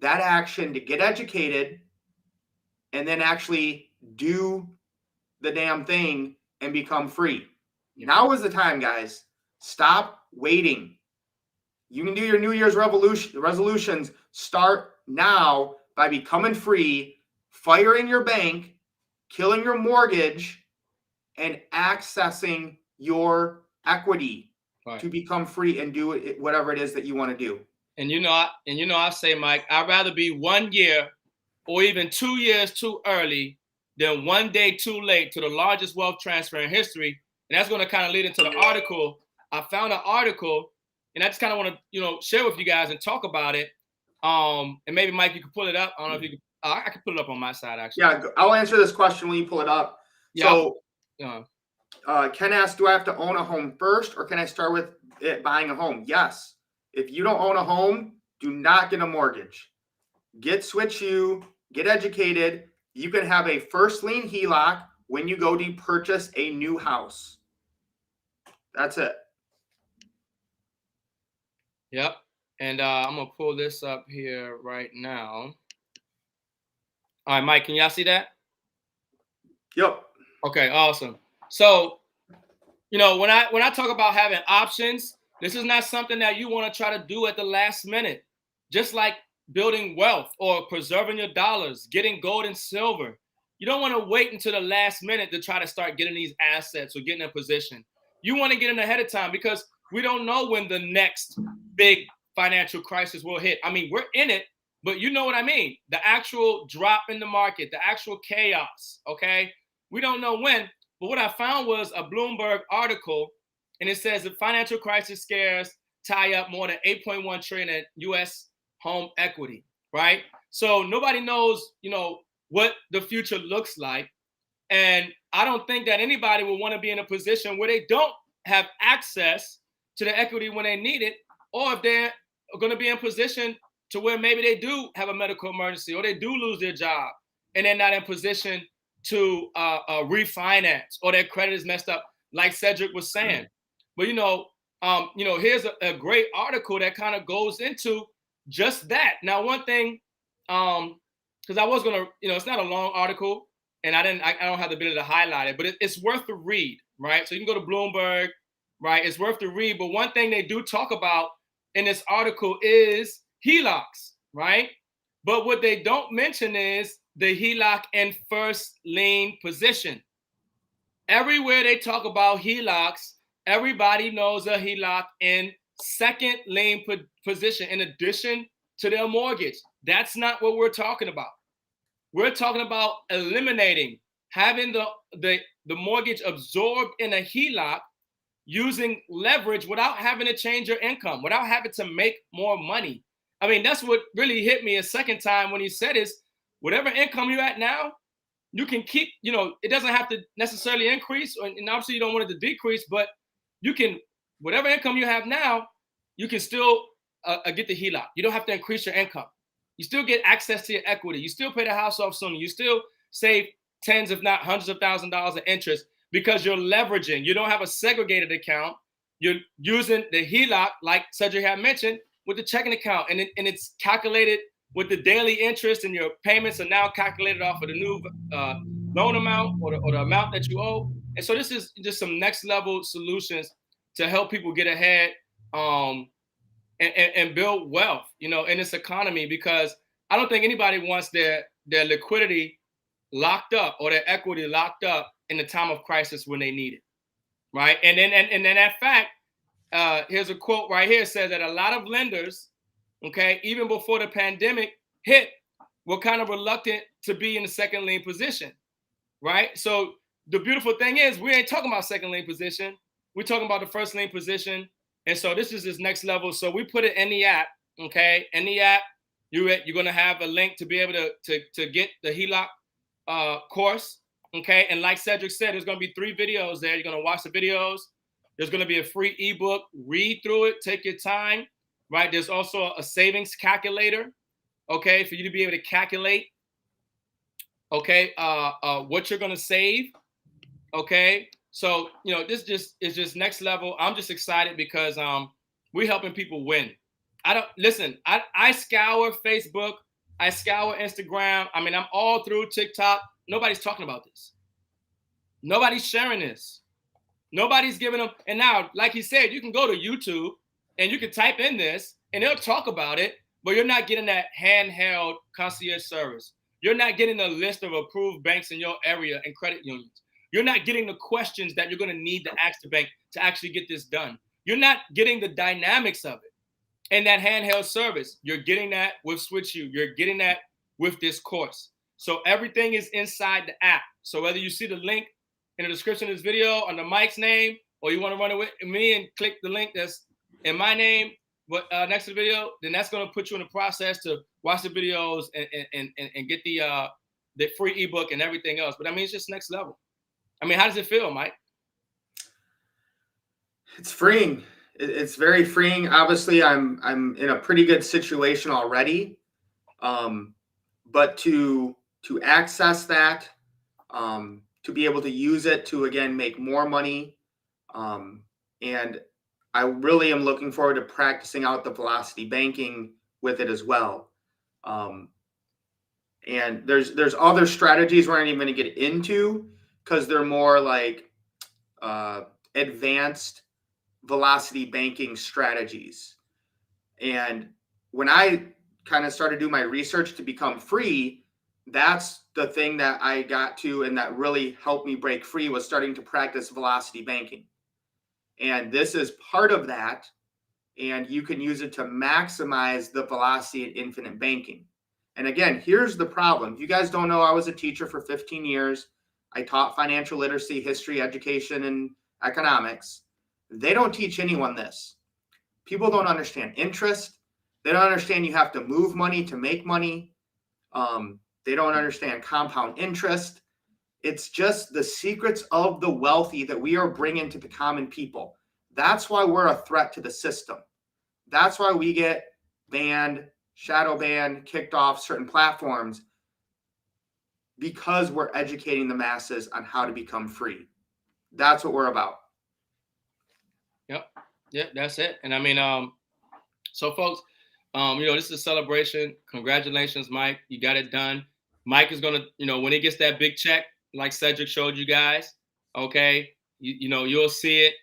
that action to get educated and then actually do the damn thing and become free. Now is the time, guys. Stop waiting. You can do your New Year's resolutions. Start now by becoming free, firing your bank, killing your mortgage, and accessing your equity to become free and do it, whatever it is that you want to do. And I say, Mike, I'd rather be 1 year or even 2 years too early than 1 day too late to the largest wealth transfer in history. And that's going to kind of lead into the article. I found an article, and I just kind of want to, share with you guys and talk about it. And maybe Mike, you can pull it up. I don't know if you can. I can pull it up on my side, actually. Yeah, I'll answer this question when you pull it up. Yeah. So, Ken asked, do I have to own a home first, or can I start with buying a home? Yes. If you don't own a home, do not get a mortgage. Get SWYCHU, get educated. You can have a first lien HELOC when you go to purchase a new house. That's it. Yep. And I'm going to pull this up here right now. All right, Mike, can y'all see that? Yep. Okay, awesome. So, when I talk about having options, this is not something that you want to try to do at the last minute. Just like building wealth or preserving your dollars, getting gold and silver. You don't want to wait until the last minute to try to start getting these assets or getting in position. You want to get in ahead of time because we don't know when the next big financial crisis will hit. I mean, we're in it, but you know what I mean? The actual drop in the market, the actual chaos, okay? We don't know when, but what I found was a Bloomberg article, and it says the financial crisis scares tie up more than $8.1 trillion in U.S. home equity, right? So nobody knows, what the future looks like. And I don't think that anybody will want to be in a position where they don't have access to the equity when they need it, or if they're going to be in position to where maybe they do have a medical emergency or they do lose their job and they're not in position to refinance, or their credit is messed up, like Cedric was saying. But here's a great article that kind of goes into just that. Now, one thing, because I was gonna, it's not a long article, and I don't have the ability to highlight it, but it's worth the read, right? So you can go to Bloomberg, right? It's worth the read. But one thing they do talk about in this article is HELOCs, right? But what they don't mention is the HELOC in first lien position. Everywhere they talk about HELOCs, everybody knows a HELOC in second lien position in addition to their mortgage. That's not what we're talking about. We're talking about eliminating, having the mortgage absorbed in a HELOC, using leverage without having to change your income, without having to make more money. I mean, that's what really hit me a second time when he said is, whatever income you're at now, you can keep, it doesn't have to necessarily increase, and obviously you don't want it to decrease, but you can, whatever income you have now, you can still get the HELOC. You don't have to increase your income. You still get access to your equity. You still pay the house off sooner. You still save tens, if not hundreds of thousands of dollars in interest because you're leveraging. You don't have a segregated account. You're using the HELOC, like Cedric had mentioned, with the checking account, and it's calculated with the daily interest, and your payments are now calculated off of the new loan amount or the amount that you owe. And so this is just some next level solutions to help people get ahead and build wealth, in this economy, because I don't think anybody wants their liquidity locked up or their equity locked up in the time of crisis when they need it, right? And then that fact, here's a quote right here, says that a lot of lenders, okay, even before the pandemic hit, were kind of reluctant to be in the second lien position, right? So the beautiful thing is we ain't talking about second lien position. We're talking about the first lien position. And so this is this next level. So we put it in the app, okay? In the app, you're going to have a link to be able to get the HELOC course, okay? And like Cedric said, there's going to be 3 videos there. You're going to watch the videos. There's going to be a free ebook. Read through it. Take your time, right? There's also a savings calculator, okay, for you to be able to calculate okay, what you're gonna save, okay. So this is just next level. I'm just excited because we're helping people win. I don't listen. I scour Facebook, I scour Instagram. I mean, I'm all through TikTok. Nobody's talking about this. Nobody's sharing this. Nobody's giving them. And now, like he said, you can go to YouTube and you can type in this and they'll talk about it, but you're not getting that handheld concierge service. You're not getting a list of approved banks in your area and credit unions. You're not getting the questions that you're going to need to ask the bank to actually get this done. You're not getting the dynamics of it and that handheld service. You're getting that with SWYCHU. You're getting that with this course. So everything is inside the app. So whether you see the link in the description of this video on the Mike's name, or you want to run it with me and click the link that's in my name, but next to the video, then that's going to put you in the process to watch the videos and get the free ebook and everything else. But I mean, it's just next level. I mean, how does it feel, Mike? It's freeing. It's very freeing. Obviously, I'm in a pretty good situation already, but to access that, to be able to use it to again make more money, and I really am looking forward to practicing out the velocity banking with it as well. And there's other strategies we're not even going to get into because they're more like advanced velocity banking strategies. And when I kind of started doing my research to become free, that's the thing that I got to and that really helped me break free was starting to practice velocity banking. And this is part of that. And you can use it to maximize the velocity in infinite banking. And again, here's the problem. If you guys don't know, I was a teacher for 15 years. I taught financial literacy, history, education, and economics. They don't teach anyone this. People don't understand interest. They don't understand you have to move money to make money. They don't understand compound interest. It's just the secrets of the wealthy that we are bringing to the common people. That's why we're a threat to the system. That's why we get banned, shadow banned, kicked off certain platforms, because we're educating the masses on how to become free. That's what we're about. Yep. Yeah, that's it. And I mean, so folks, this is a celebration. Congratulations, Mike. You got it done. Mike is going to, when he gets that big check, like Cedric showed you guys, okay, you'll see it.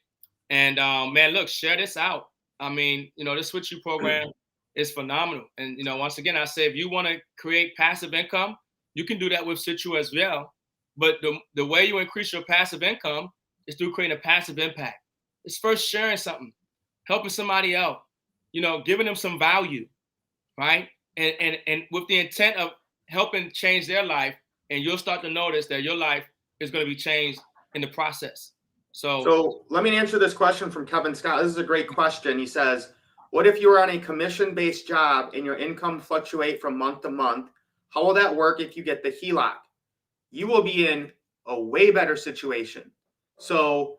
And man, look, share this out. I mean, this SWYCHU program is phenomenal. And, once again, I say, if you want to create passive income, you can do that with SWYCHU as well. But the way you increase your passive income is through creating a passive impact. It's first sharing something, helping somebody out, giving them some value, right? And with the intent of helping change their life, and you'll start to notice that your life is going to be changed in the process. So let me answer this question from Kevin Scott. This is a great question. He says, what if you were on a commission-based job and your income fluctuate from month to month? How will that work if you get the HELOC? You will be in a way better situation. So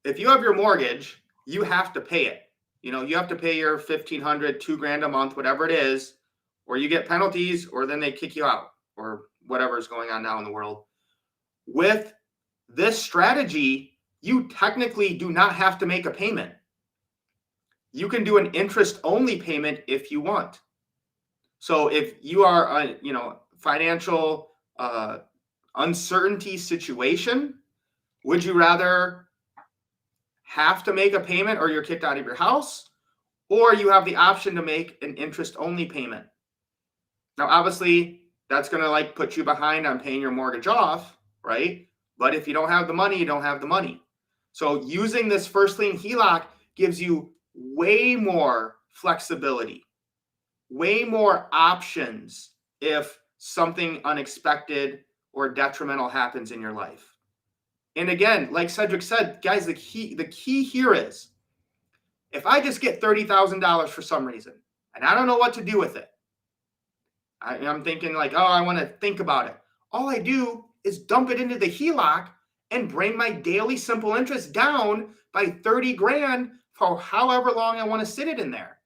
if you have your mortgage, you have to pay it. You have to pay your $1,500, $2,000 a month, whatever it is, or you get penalties, or then they kick you out, or whatever is going on now in the world. With this strategy, you technically do not have to make a payment. You can do an interest-only payment if you want. So if you are a financial uncertainty situation, would you rather have to make a payment or you're kicked out of your house, or you have the option to make an interest-only payment? Now, obviously, that's going to put you behind on paying your mortgage off, right? But if you don't have the money, you don't have the money. So using this first lien HELOC gives you way more flexibility, way more options if something unexpected or detrimental happens in your life. And again, like Cedric said, guys, the key here is, if I just get $30,000 for some reason, and I don't know what to do with it, I'm thinking I want to think about it. All I do is dump it into the HELOC and bring my daily simple interest down by 30 grand for however long I want to sit it in there.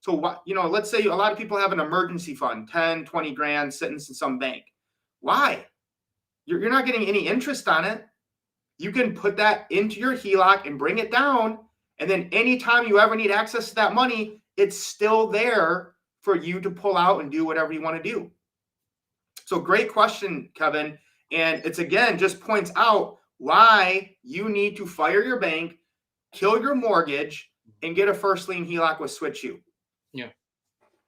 So let's say a lot of people have an emergency fund, 10, 20 grand sitting in some bank. Why? You're not getting any interest on it. You can put that into your HELOC and bring it down. And then anytime you ever need access to that money, it's still there for you to pull out and do whatever you want to do. So great question, Kevin. And it's, again, just points out why you need to fire your bank, kill your mortgage, and get a first lien HELOC with SWYCHU. Yeah.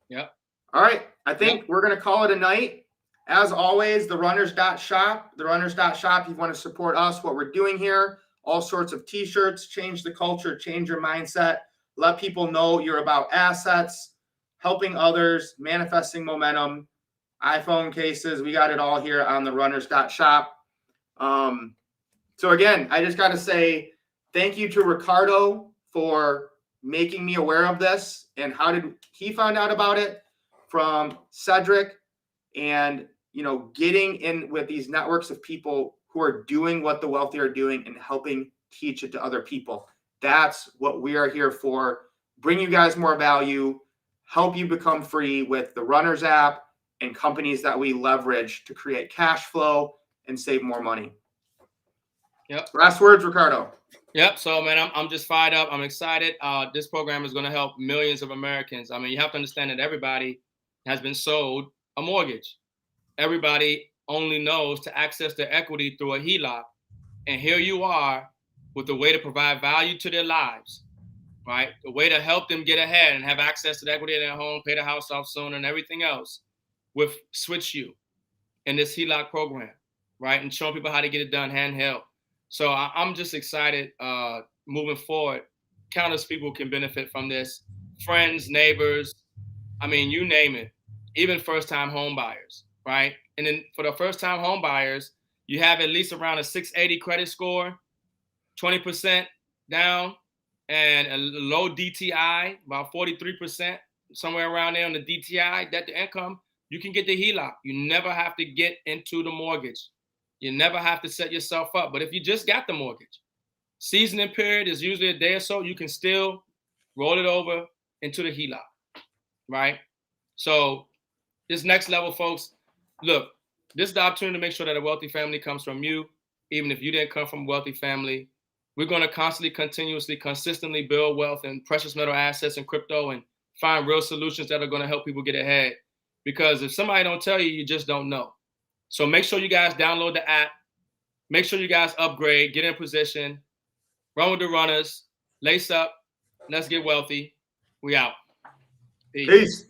Yeah. All right. I think we're going to call it a night. As always, the runners.shop, if you want to support us, what we're doing here, all sorts of t-shirts, change the culture, change your mindset, let people know you're about assets, helping others, manifesting momentum, iPhone cases. We got it all here on the runners.shop. So again, I just got to say thank you to Ricardo for making me aware of this. And how did he find out about it? From Cedric, and getting in with these networks of people who are doing what the wealthy are doing and helping teach it to other people. That's what we are here for. Bring you guys more value, help you become free with the Runners app and companies that we leverage to create cash flow and save more money. Yep. Last words, Ricardo. Yep. So, man, I'm just fired up. I'm excited. This program is going to help millions of Americans. I mean, you have to understand that everybody has been sold a mortgage. Everybody only knows to access their equity through a HELOC. And here you are with a way to provide value to their lives, right? A way to help them get ahead and have access to the equity in their home, pay the house off soon, and everything else with SWYCHU in this HELOC program, right? And showing people how to get it done handheld. So I'm just excited moving forward. Countless people can benefit from this. Friends, neighbors, I mean, you name it. Even first-time home buyers, right? And then for the first-time home buyers, you have at least around a 680 credit score, 20% down, and a low DTI, about 43%, somewhere around there on the DTI, debt to income. You can get the HELOC. You never have to get into the mortgage. You never have to set yourself up. But if you just got the mortgage, seasoning period is usually a day or so. You can still roll it over into the HELOC, right? So this next level, folks, look, this is the opportunity to make sure that a wealthy family comes from you. Even if you didn't come from a wealthy family, we're going to constantly, continuously, consistently build wealth in precious metal assets and crypto and find real solutions that are going to help people get ahead. Because if somebody don't tell you, you just don't know. So make sure you guys download the app. Make sure you guys upgrade, get in position, run with the runners, lace up. Let's get wealthy. We out. Peace.